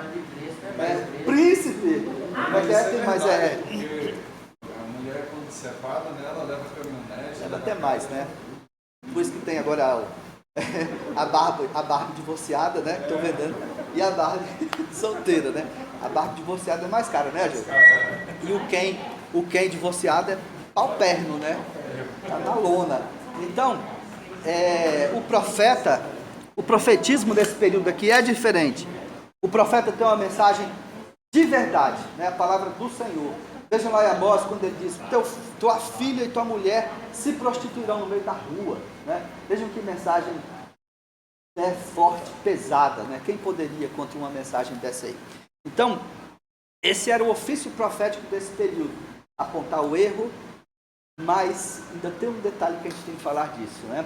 Príncipe. Mas a mulher, quando separa, né, ela leva a caminhonete. Leva até mais, né? Por isso que tem agora a barba divorciada, né? Que estão vendendo. E a barba solteira, né? A barba divorciada é mais cara, né, Gil? E o Ken divorciado é pau-perno, né? Tá na lona. Então, o profetismo desse período aqui é diferente. O profeta tem uma mensagem de verdade, né? A palavra do Senhor. Vejam lá em Amós, quando ele diz, tua filha e tua mulher se prostituirão no meio da rua, né? Vejam que mensagem forte, pesada, né? Quem poderia contra uma mensagem dessa aí? Então, esse era o ofício profético desse período, apontar o erro, mas ainda tem um detalhe que a gente tem que falar disso, né?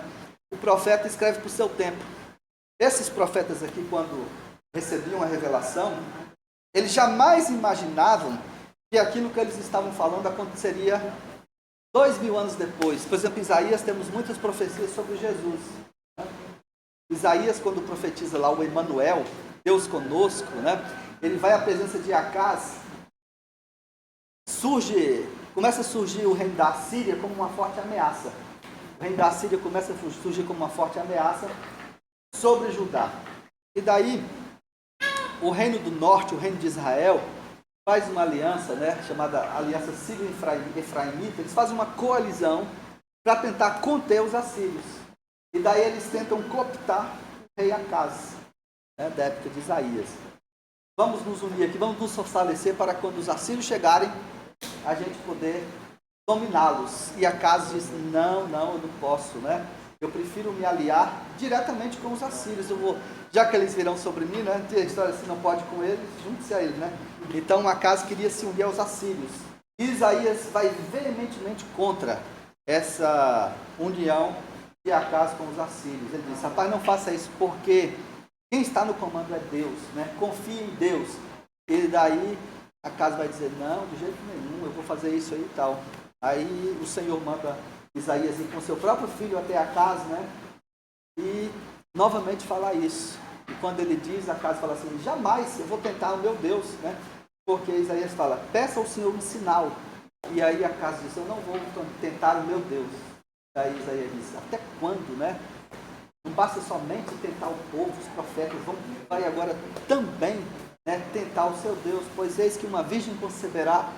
O profeta escreve para o seu tempo. Esses profetas aqui, quando recebiam a revelação, eles jamais imaginavam que aquilo que eles estavam falando aconteceria 2000 anos depois. Por exemplo, em Isaías temos muitas profecias sobre Jesus. Né? Isaías, quando profetiza lá o Emanuel, Deus conosco, né? Ele vai à presença de Acaz, começa a surgir o reino da Síria como uma forte ameaça. O reino da Síria começa a surgir como uma forte ameaça sobre Judá. E daí, o reino do norte, o reino de Israel, faz uma aliança, né, chamada aliança sírio-efraimita. Eles fazem uma coalizão para tentar conter os assírios. E daí eles tentam cooptar o rei Acaz, né, da época de Isaías. Vamos nos unir aqui, vamos nos fortalecer para quando os assírios chegarem, a gente poder dominá-los. E Acaz diz, não, eu não posso, né? Eu prefiro me aliar diretamente com os assírios. Já que eles virão sobre mim, né? Tem a história assim, não pode com eles, junte-se a eles, né? Então Acaz queria se unir aos assírios. E Isaías vai veementemente contra essa união de Acaz com os assírios. Ele diz, rapaz, não faça isso, porque quem está no comando é Deus, né? Confie em Deus. E daí Acaz vai dizer, não, de jeito nenhum, eu vou fazer isso aí e tal. Aí o Senhor manda Isaías ir com seu próprio filho até Acaz, né? E novamente falar isso. E quando ele diz, Acaz fala assim, jamais eu vou tentar o meu Deus, né? Porque Isaías fala, peça ao Senhor um sinal. E aí Acaz diz, eu não vou tentar o meu Deus. Aí Isaías diz, até quando, né? Não basta somente tentar o povo, os profetas, vai agora também, né, tentar o seu Deus, pois eis que uma virgem conceberá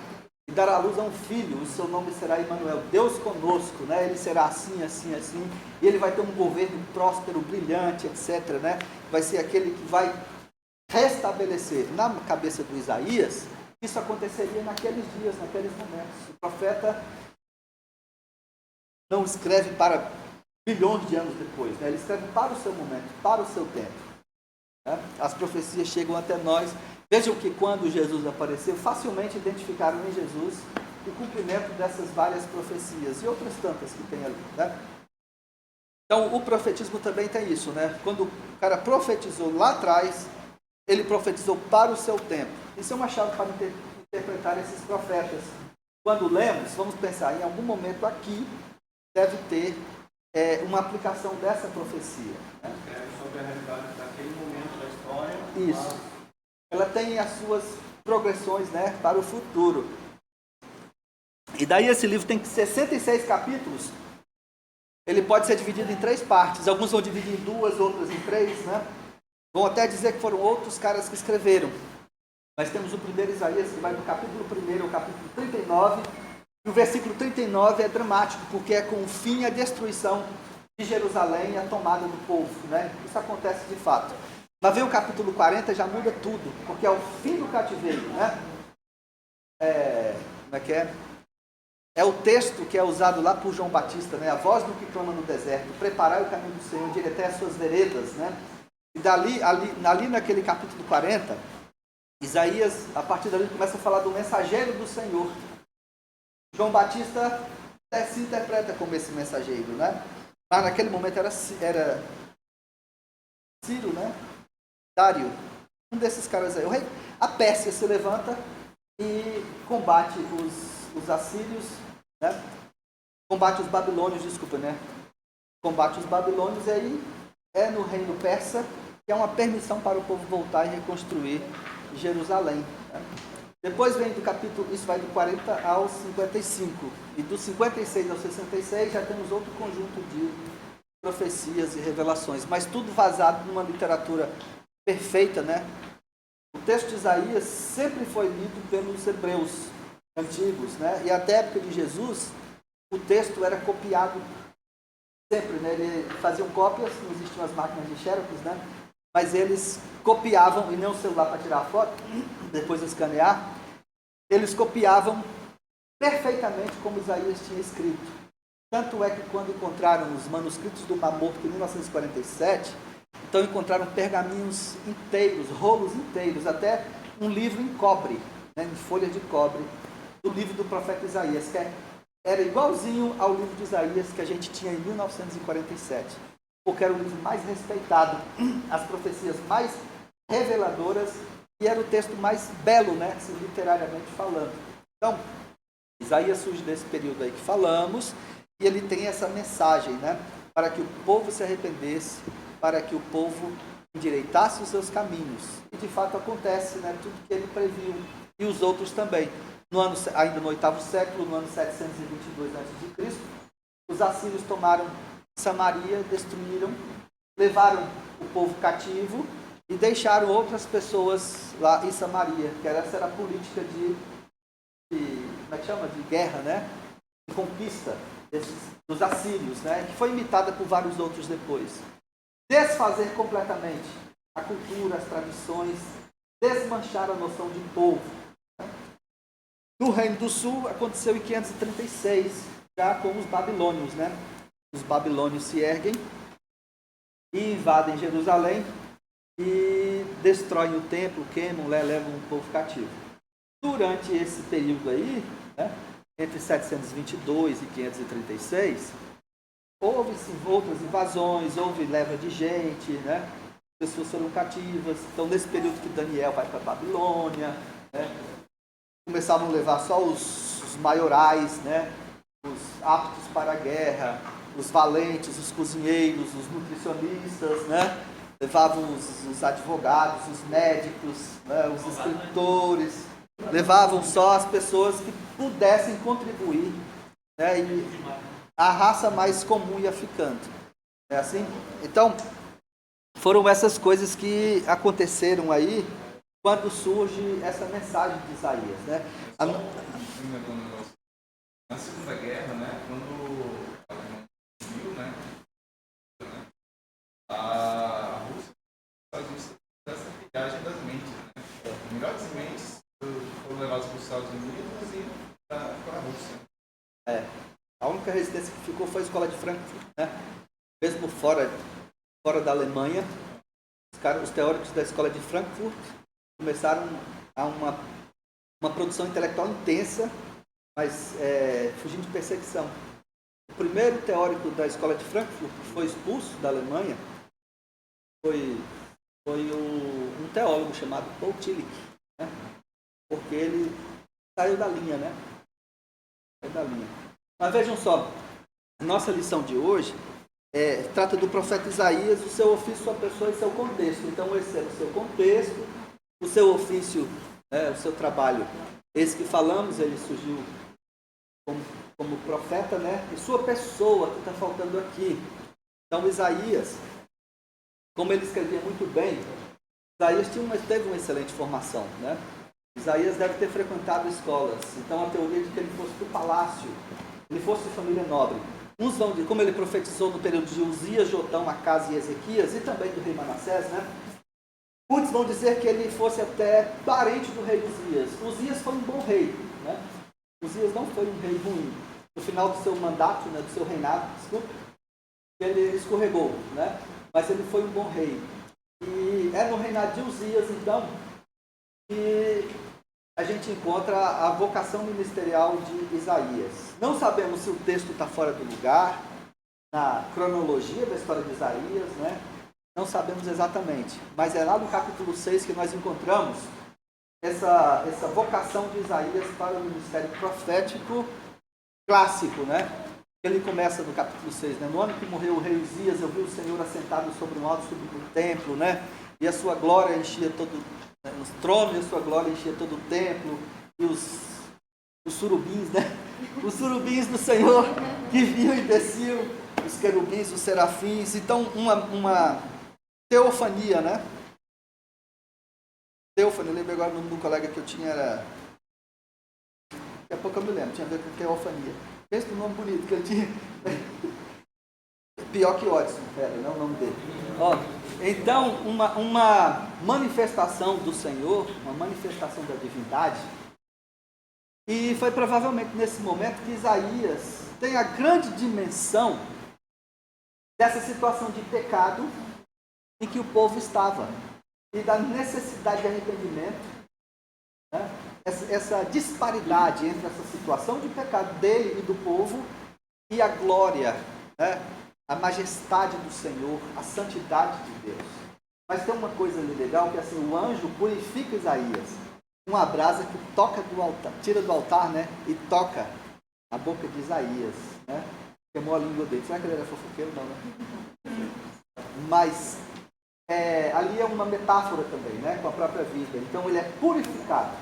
e dará à luz a um filho, o seu nome será Emanuel, Deus conosco, né? Ele será assim, assim, assim, e ele vai ter um governo próspero, brilhante, etc., né? Vai ser aquele que vai restabelecer na cabeça do Isaías, isso aconteceria naqueles dias, naqueles momentos. O profeta não escreve para bilhões de anos depois, né? Ele escreve para o seu momento, para o seu tempo. Né? As profecias chegam até nós. Vejam que quando Jesus apareceu, facilmente identificaram em Jesus o cumprimento dessas várias profecias e outras tantas que tem ali. Né? Então, o profetismo também tem isso, né? Quando o cara profetizou lá atrás, ele profetizou para o seu tempo. Isso é uma chave para interpretar esses profetas. Quando lemos, vamos pensar, em algum momento aqui deve ter uma aplicação dessa profecia. Né? Sobre a Isso. Ela tem as suas progressões, né, para o futuro. E daí esse livro tem 66 capítulos. Ele pode ser dividido em 3 partes. Alguns vão dividir em 2, outras em 3, né? Vão até dizer que foram outros caras que escreveram. Mas temos o primeiro Isaías, que vai do capítulo 1 ao capítulo 39. E o versículo 39 é dramático, porque é com o fim e a destruição de Jerusalém e a tomada do povo, né? Isso acontece de fato. Mas vem o capítulo 40, já muda tudo, porque é o fim do cativeiro, né? Como é que é? É o texto que é usado lá por João Batista, né? A voz do que clama no deserto, preparai o caminho do Senhor, diretai as suas veredas, né? E ali naquele capítulo 40, Isaías, a partir dali, começa a falar do mensageiro do Senhor. João Batista se interpreta como esse mensageiro, né? Mas naquele momento era Ciro, né? Dário, um desses caras aí. A Pérsia se levanta e combate os assírios, né? Combate os babilônios, né? Combate os babilônios, e aí é no reino persa que é uma permissão para o povo voltar e reconstruir Jerusalém, né? Depois vem do capítulo, isso vai do 40 ao 55, e do 56 ao 66 já temos outro conjunto de profecias e revelações, mas tudo vazado numa literatura perfeita, né? O texto de Isaías sempre foi lido pelos hebreus antigos, né? E até a época de Jesus, o texto era copiado sempre, né? Eles faziam cópias, não existiam as máquinas de xerox, né? Mas eles copiavam, e nem o celular para tirar foto, depois escanear, eles copiavam perfeitamente como Isaías tinha escrito. Tanto é que quando encontraram os manuscritos do Mar Morto em 1947, então encontraram pergaminhos inteiros, rolos inteiros, até um livro em cobre, né, em folha de cobre, do livro do profeta Isaías, que era igualzinho ao livro de Isaías que a gente tinha em 1947, porque era o livro mais respeitado, as profecias mais reveladoras, e era o texto mais belo, né, literariamente falando. Então, Isaías surge desse período aí que falamos, e ele tem essa mensagem, né, para que o povo se arrependesse, para que o povo endireitasse os seus caminhos. E de fato acontece, né, tudo que ele previu, e os outros também. Ainda no 8º século, no ano 722 a.C., os assírios tomaram Samaria, destruíram, levaram o povo cativo e deixaram outras pessoas lá em Samaria, que essa era a política como é que chama? De guerra, né? De conquista dos assírios, né? Que foi imitada por vários outros depois. Desfazer completamente a cultura, as tradições, desmanchar a noção de povo. No Reino do Sul aconteceu em 536, já com os babilônios, né? Os babilônios se erguem e invadem Jerusalém e destroem o templo, queimam, levam o povo cativo. Durante esse período aí, né, entre 722 e 536, houve sim, outras invasões, houve leva de gente, né? Pessoas foram cativas. Então, nesse período que Daniel vai para a Babilônia, né, começavam a levar só os maiorais, né, os aptos para a guerra, os valentes, os cozinheiros, os nutricionistas, né? Levavam os advogados, os médicos, né, os escritores, levavam só as pessoas que pudessem contribuir, né, e a raça mais comum ia ficando. É assim? Então, foram essas coisas que aconteceram aí quando surge essa mensagem de Isaías, né? Na Segunda Guerra, né, quando a Alemanha subiu, né, a Rússia essa viagem das mentes, né? Os melhores mentes foram levados para os Estados Unidos e para a Rússia. A única residência que ficou foi a escola de Frankfurt, né? Mesmo fora da Alemanha, os teóricos da escola de Frankfurt começaram a uma produção intelectual intensa, mas fugindo de perseguição. O primeiro teórico da escola de Frankfurt que foi expulso da Alemanha foi um teólogo chamado Paul Tillich, né? Porque ele saiu da linha, né? Saiu da linha. Mas vejam só, a nossa lição de hoje trata do profeta Isaías, o seu ofício, sua pessoa e seu contexto. Então esse era o seu contexto, o seu ofício, o seu trabalho. Esse que falamos, ele surgiu como profeta, né? E sua pessoa, que está faltando aqui. Então Isaías, como ele escrevia muito bem, Isaías teve uma excelente formação, né? Isaías deve ter frequentado escolas. Então a teoria de que ele fosse do palácio, ele fosse de família nobre. Uns vão dizer, como ele profetizou no período de Uzias, Jotão, Acás e Ezequias, e também do rei Manassés, né? Muitos vão dizer que ele fosse até parente do rei Uzias. Uzias foi um bom rei, né? Uzias não foi um rei ruim. No final do seu mandato, né, do seu reinado, ele escorregou, né? Mas ele foi um bom rei. E é no reinado de Uzias, então, que a gente encontra a vocação ministerial de Isaías. Não sabemos se o texto está fora do lugar, na cronologia da história de Isaías, né? Não sabemos exatamente, mas é lá no capítulo 6 que nós encontramos essa vocação de Isaías para o ministério profético clássico, né? Ele começa no capítulo 6, né? No ano que morreu o rei Uzias, eu vi o Senhor assentado sobre um alto sublime templo, né? E a sua glória enchia todo os tronos, e a sua glória enchia todo o templo, e os surubins, né? Os surubins do Senhor que vinham e desciam, os querubins, os serafins. Então, uma teofania, né? Teofania, eu lembro agora o nome do colega que eu tinha, era... Daqui a pouco eu me lembro, tinha a ver com teofania. Pensa no nome bonito que ele tinha. Pior que Odson, não é o nome dele. Então, uma manifestação do Senhor, uma manifestação da divindade, e foi provavelmente nesse momento que Isaías tem a grande dimensão dessa situação de pecado em que o povo estava, e da necessidade de arrependimento, né? Essa disparidade entre essa situação de pecado dele e do povo e a glória, né? A majestade do Senhor, a santidade de Deus. Mas tem uma coisa ali legal, que assim, o anjo purifica Isaías, uma brasa que toca do altar, tira do altar, né? E toca a boca de Isaías, né? Queimou a língua dele. Será que ele era fofoqueiro? Não, né? Mas ali é uma metáfora também, né? Com a própria vida. Então ele é purificado.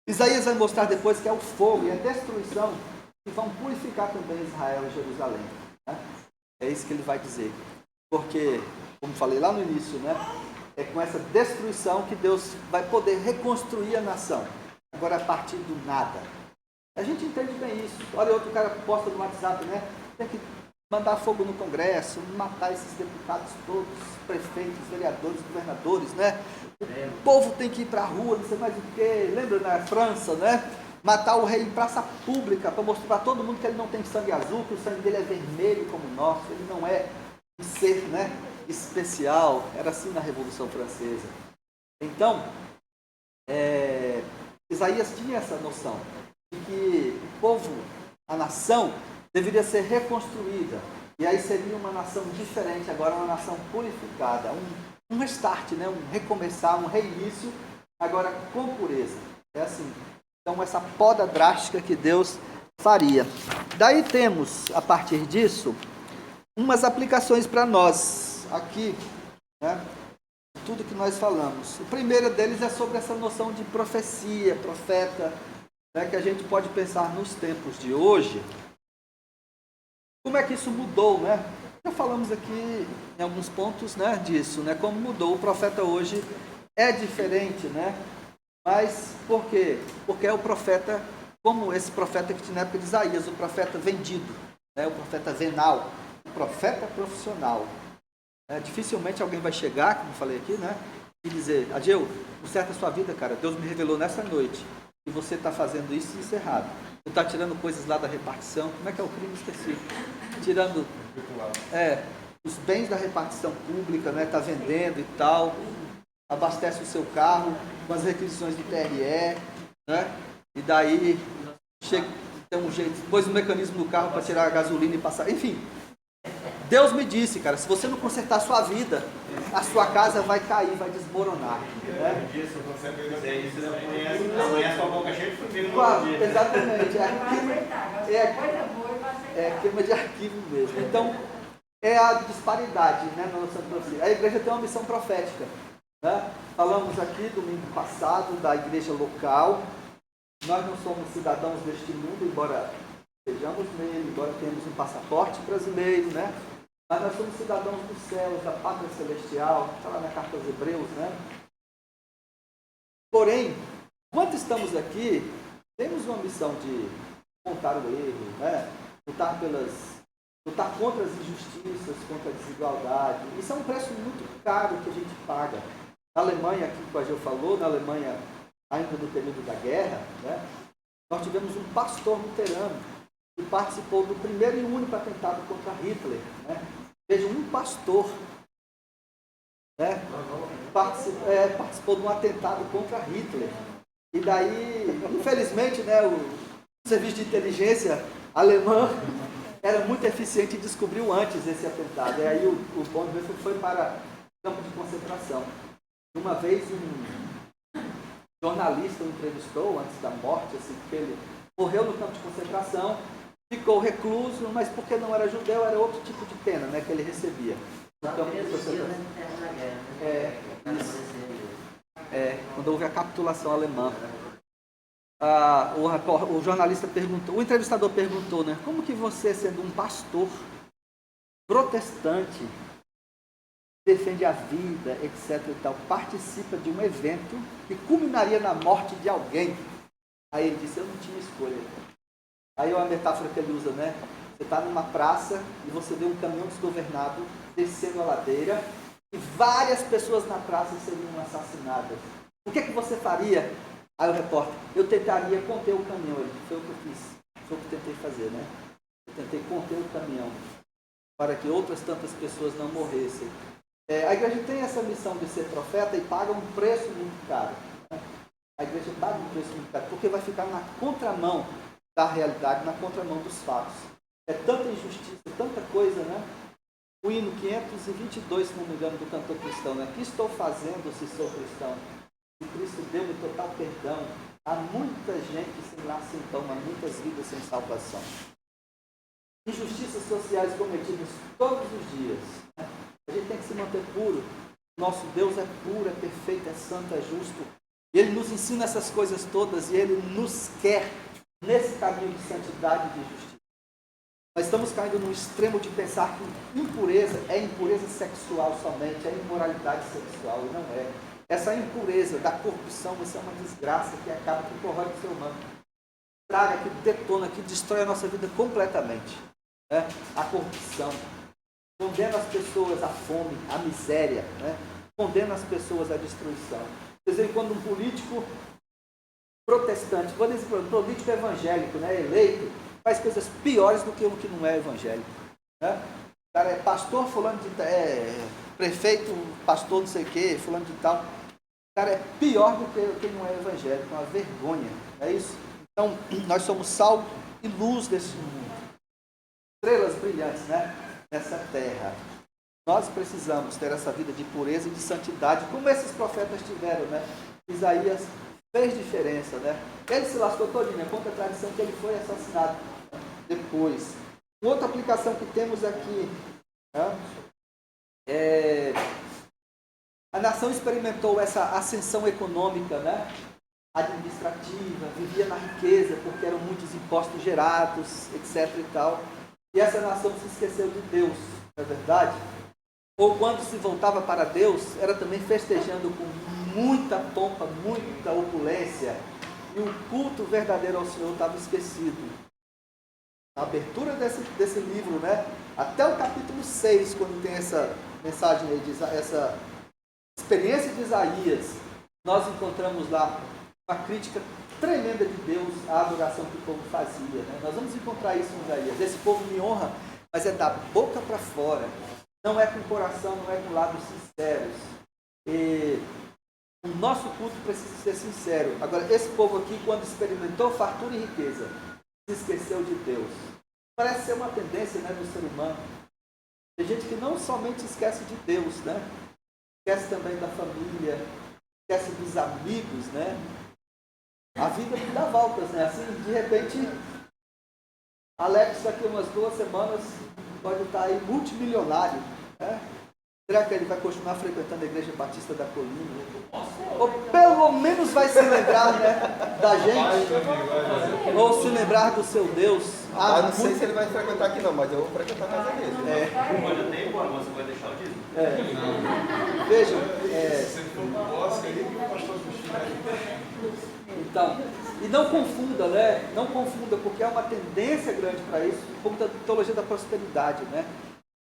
Isaías vai mostrar depois que é o fogo e a destruição que vão purificar também Israel e Jerusalém. Né? É isso que ele vai dizer. Porque, como falei lá no início, né? É com essa destruição que Deus vai poder reconstruir a nação. Agora, a partir do nada. A gente entende bem isso. Olha, outro cara posta no WhatsApp, né? Tem que mandar fogo no Congresso, matar esses deputados todos, prefeitos, vereadores, governadores, né? O povo tem que ir para a rua, não sei mais o quê. Lembra na França, né? Matar o rei em praça pública para mostrar para todo mundo que ele não tem sangue azul, que o sangue dele é vermelho como o nosso. Ele não é um ser, né, especial. Era assim na Revolução Francesa. Então, Isaías tinha essa noção de que o povo, a nação, deveria ser reconstruída. E aí seria uma nação diferente, agora uma nação purificada. Um restart, né? Um recomeçar, um reinício, agora com pureza. É assim. Então, essa poda drástica que Deus faria. Daí temos, a partir disso, umas aplicações para nós, aqui, né? Tudo que nós falamos. O primeiro deles é sobre essa noção de profecia, profeta, né? Que a gente pode pensar nos tempos de hoje. Como é que isso mudou, né? Já falamos aqui em alguns pontos, né, disso, né? Como mudou. O profeta hoje é diferente, né? Mas por quê? Porque é o profeta, como esse profeta que tinha na época de Isaías, o profeta vendido, né? O profeta venal, o profeta profissional. Dificilmente alguém vai chegar, como eu falei aqui, né? E dizer, Ageu, conserta a sua vida, cara. Deus me revelou nessa noite que você está fazendo isso e isso errado. Você está tirando coisas lá da repartição. Como é que é o crime? Esqueci. Tirando os bens da repartição pública, né? Está vendendo e tal. Abastece o seu carro com as requisições do TRE, né? E daí chega, tem um jeito, pôs um mecanismo no carro para tirar a gasolina e passar. Enfim, Deus me disse, cara, se você não consertar a sua vida, a sua casa vai cair, vai desmoronar. Né? Amanhã sua boca cheia de formiga no dia. Exatamente. É queima de arquivo mesmo. Então, é a disparidade, né, na nossa profecia. A igreja tem uma missão profética. Né? Falamos aqui domingo passado da igreja local. Nós não somos cidadãos deste mundo, embora estejamos nele, embora tenhamos um passaporte brasileiro, né? Mas nós somos cidadãos dos céus, da pátria celestial, está lá na carta aos Hebreus, né? Porém, enquanto estamos aqui, temos uma missão de contar o erro, né? Lutar contra as injustiças, contra a desigualdade. Isso é um preço muito caro que a gente paga. Na Alemanha, aqui que o Ageu falou, na Alemanha, ainda no período da guerra, né? Nós tivemos um pastor luterano que participou do primeiro e único atentado contra Hitler. Né? Veja, um pastor, né? Participou de um atentado contra Hitler. E daí, infelizmente, né, o serviço de inteligência alemão era muito eficiente e descobriu antes esse atentado. E aí o Bonhoeffer foi para o campo de concentração. Uma vez um jornalista o entrevistou antes da morte, assim, porque ele morreu no campo de concentração, ficou recluso, mas porque não era judeu, era outro tipo de pena, né, que ele recebia. No campo de concentração. Quando houve a capitulação alemã. O jornalista perguntou, o entrevistador perguntou, né, como que você, sendo um pastor protestante, defende a vida, etc. e tal, participa de um evento que culminaria na morte de alguém? Aí ele disse, eu não tinha escolha. Aí é uma metáfora que ele usa, né? Você está numa praça e você vê um caminhão desgovernado descendo a ladeira e várias pessoas na praça seriam assassinadas. O que é que você faria? Aí o repórter, eu tentaria conter o caminhão. Ele disse, foi o que eu fiz, foi o que eu tentei fazer, né? Eu tentei conter o caminhão para que outras tantas pessoas não morressem. A igreja tem essa missão de ser profeta e paga um preço muito caro. Né? A igreja paga um preço muito caro, porque vai ficar na contramão da realidade, na contramão dos fatos. É tanta injustiça, tanta coisa, né? O hino 522, se não me engano, do cantor cristão, né? O que estou fazendo se sou cristão? Se Cristo deu-me total perdão, há muita gente sem lá sintoma, muitas vidas sem salvação. Injustiças sociais cometidas todos os dias, né? A gente tem que se manter puro. Nosso Deus é puro, é perfeito, é santo, é justo. E Ele nos ensina essas coisas todas e Ele nos quer nesse caminho de santidade e de justiça. Nós estamos caindo no extremo de pensar que impureza é impureza sexual somente, é imoralidade sexual, e não é. Essa impureza da corrupção, isso é uma desgraça que acaba, que corrói o ser humano. Traga, que detona, que destrói a nossa vida completamente. Né? A corrupção. Condena as pessoas à fome, à miséria, né? Condena as pessoas à destruição. Quer dizer, quando um político protestante, quando esse político evangélico, né, eleito, faz coisas piores do que o que não é evangélico. Né? O cara é pastor, fulano de prefeito, pastor não sei o quê, fulano de tal. O cara é pior do que quem não é evangélico, é uma vergonha. É isso? Então, nós somos sal e luz desse mundo. Estrelas brilhantes, né? Nessa terra. Nós precisamos ter essa vida de pureza e de santidade, como esses profetas tiveram, né? Isaías fez diferença, né? Ele se lascou todinho, conta a tradição que ele foi assassinado depois. Outra aplicação que temos aqui, né? A nação experimentou essa ascensão econômica, né? Administrativa, vivia na riqueza, porque eram muitos impostos gerados, etc. e tal. E essa nação se esqueceu de Deus, não é verdade? Ou quando se voltava para Deus, era também festejando com muita pompa, muita opulência, e o culto verdadeiro ao Senhor estava esquecido. Na abertura desse livro, né? Até o capítulo 6, quando tem essa mensagem aí, essa experiência de Isaías, nós encontramos lá uma crítica tremenda de Deus à adoração que o povo fazia. Né? Nós vamos encontrar isso em Isaías. Esse povo me honra, mas é da boca para fora. Não é com o coração, não é com lábios sinceros. E o nosso culto precisa ser sincero. Agora, esse povo aqui, quando experimentou fartura e riqueza, se esqueceu de Deus. Parece ser uma tendência, né, do ser humano. Tem gente que não somente esquece de Deus, né? Esquece também da família, esquece dos amigos, né? A vida me dá voltas, né? Assim, de repente, Alex, daqui umas 2 semanas, pode estar aí multimilionário, né? Será que ele vai continuar frequentando a Igreja Batista da Colina? Ou pelo menos vai se lembrar, né, da gente? Ou se lembrar do seu Deus? Eu não sei se ele vai frequentar aqui não, mas eu vou frequentar a casa dele. Olha, tem quando você vai deixar o dízimo? Vejam, Se for um bosque aí, que o pastor Justino então, e não confunda, né? Não confunda, porque há uma tendência grande para isso, um pouco da teologia da prosperidade, né?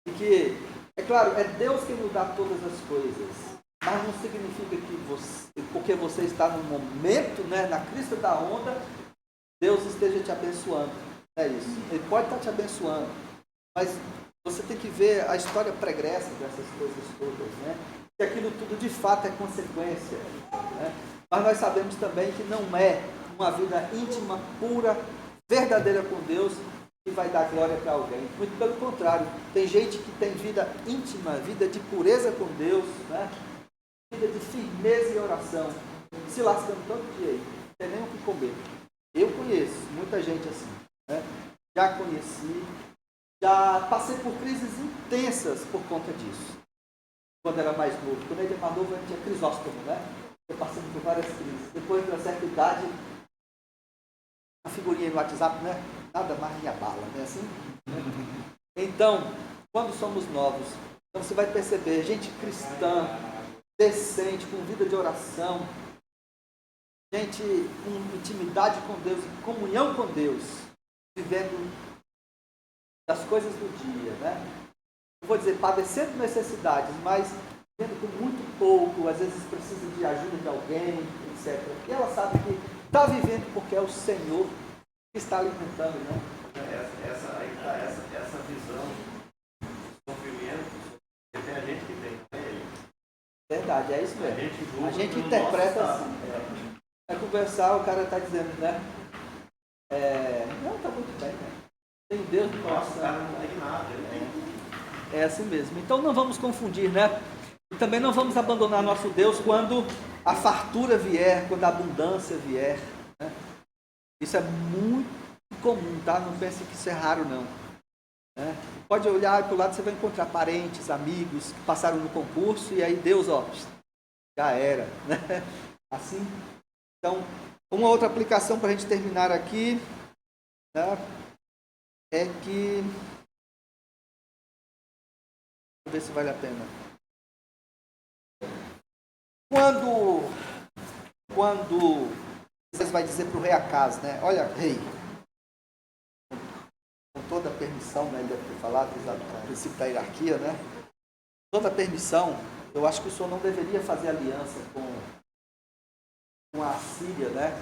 E que, é claro, é Deus quem nos dá todas as coisas, mas não significa que você, porque você está num momento, né, na crista da onda, Deus esteja te abençoando. É isso. Ele pode estar te abençoando, mas você tem que ver a história pregressa dessas coisas todas, né? Que aquilo tudo de fato é consequência, né? Mas nós sabemos também que não é uma vida íntima, pura, verdadeira com Deus que vai dar glória para alguém. Muito pelo contrário, tem gente que tem vida íntima, vida de pureza com Deus, né? Vida de firmeza e oração, se lascando todo dia aí, não tem nem o que comer. Eu conheço muita gente assim, né? Já conheci, já passei por crises intensas por conta disso. Quando era mais novo, quando ele era mais novo, ele tinha Crisóstomo, né? Eu passei por várias crises. Depois de uma certa idade, a figurinha no WhatsApp, né? Nada mais me abala, não é assim? Então, quando somos novos, então você vai perceber, gente cristã, decente, com vida de oração, gente com intimidade com Deus, comunhão com Deus, vivendo das coisas do dia, né? Não vou dizer padecendo necessidades, mas vivendo com muito pouco, às vezes precisa de ajuda de alguém, etc. E ela sabe que está vivendo porque é o Senhor que está alimentando, né? Essa visão do sofrimento, porque tem a gente que tem, né? Verdade, é isso mesmo. A gente no interpreta nosso assim. Vai conversar, o cara está dizendo, né? Não, está muito bem, né? Tem Deus no Nossa, o coração. cara não tem nada. É assim mesmo. Então não vamos confundir, né? E também não vamos abandonar nosso Deus quando a fartura vier, quando a abundância vier, né? Isso é muito comum, tá? Não pense que isso é raro, não. Né? Pode olhar para o lado, você vai encontrar parentes, amigos que passaram no concurso e aí Deus, ó, já era, né? Assim. Então, uma outra aplicação para a gente terminar aqui, né, é que... Vamos ver se vale a pena. Quando vocês vai dizer para o rei Acaz, né? Olha, rei, com toda a permissão, né, ele deve ter falado, o princípio da hierarquia, né? Toda a permissão, eu acho que o senhor não deveria fazer aliança com a Assíria, né?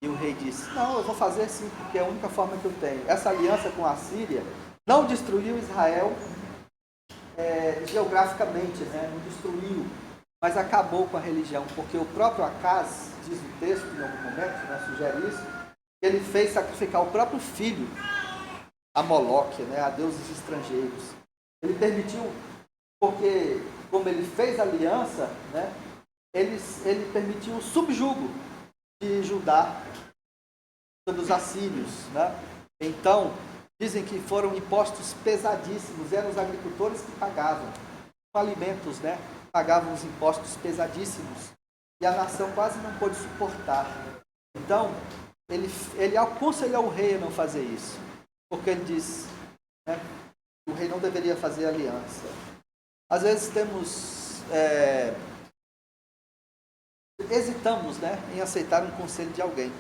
E o rei disse, não, eu vou fazer sim, porque é a única forma que eu tenho. Essa aliança com a Assíria não destruiu Israel geograficamente, né? Não destruiu, mas acabou com a religião, porque o próprio Acaz, diz o texto em algum momento, né, sugere isso, ele fez sacrificar o próprio filho a Moloque, né, a deuses estrangeiros. Ele permitiu, porque como ele fez aliança, né, ele permitiu o subjugo de Judá sobre os assírios, né? Então, dizem que foram impostos pesadíssimos, eram os agricultores que pagavam. Com alimentos, né? Pagavam os impostos pesadíssimos. E a nação quase não pôde suportar. Então, ele aconselhou o rei a não fazer isso. Porque ele disse, né, que o rei não deveria fazer aliança. Às vezes hesitamos, né, em aceitar um conselho de alguém.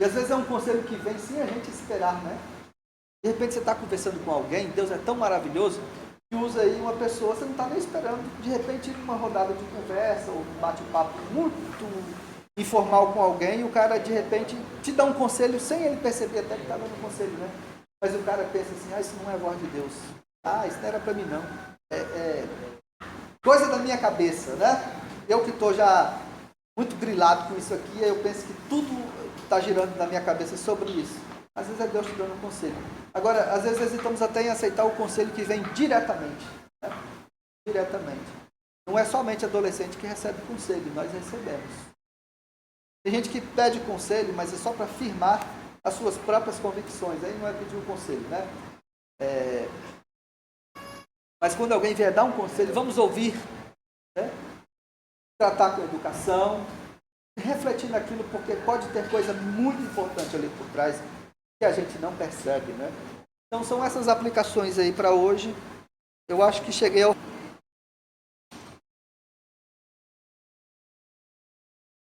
E às vezes é um conselho que vem sem a gente esperar, né? De repente você está conversando com alguém, Deus é tão maravilhoso, que usa aí uma pessoa, você não está nem esperando, de repente numa rodada de conversa, ou um bate-papo muito informal com alguém, e o cara de repente te dá um conselho sem ele perceber até que está dando um conselho, né? Mas o cara pensa assim, isso não é voz de Deus. Isso não era para mim não. É coisa da minha cabeça, né? Eu que estou já muito grilado com isso aqui, eu penso que tudo está girando na minha cabeça sobre isso. Às vezes é Deus te dando um conselho. Agora, às vezes hesitamos até em aceitar o conselho que vem diretamente. Né? Diretamente. Não é somente adolescente que recebe conselho, nós recebemos. Tem gente que pede conselho, mas é só para firmar as suas próprias convicções. Aí não é pedir um conselho, né? Mas quando alguém vier dar um conselho, vamos ouvir, né? Tratar com educação, refletir naquilo, porque pode ter coisa muito importante ali por trás que a gente não percebe, né? Então são essas aplicações aí para hoje. Eu acho que cheguei ao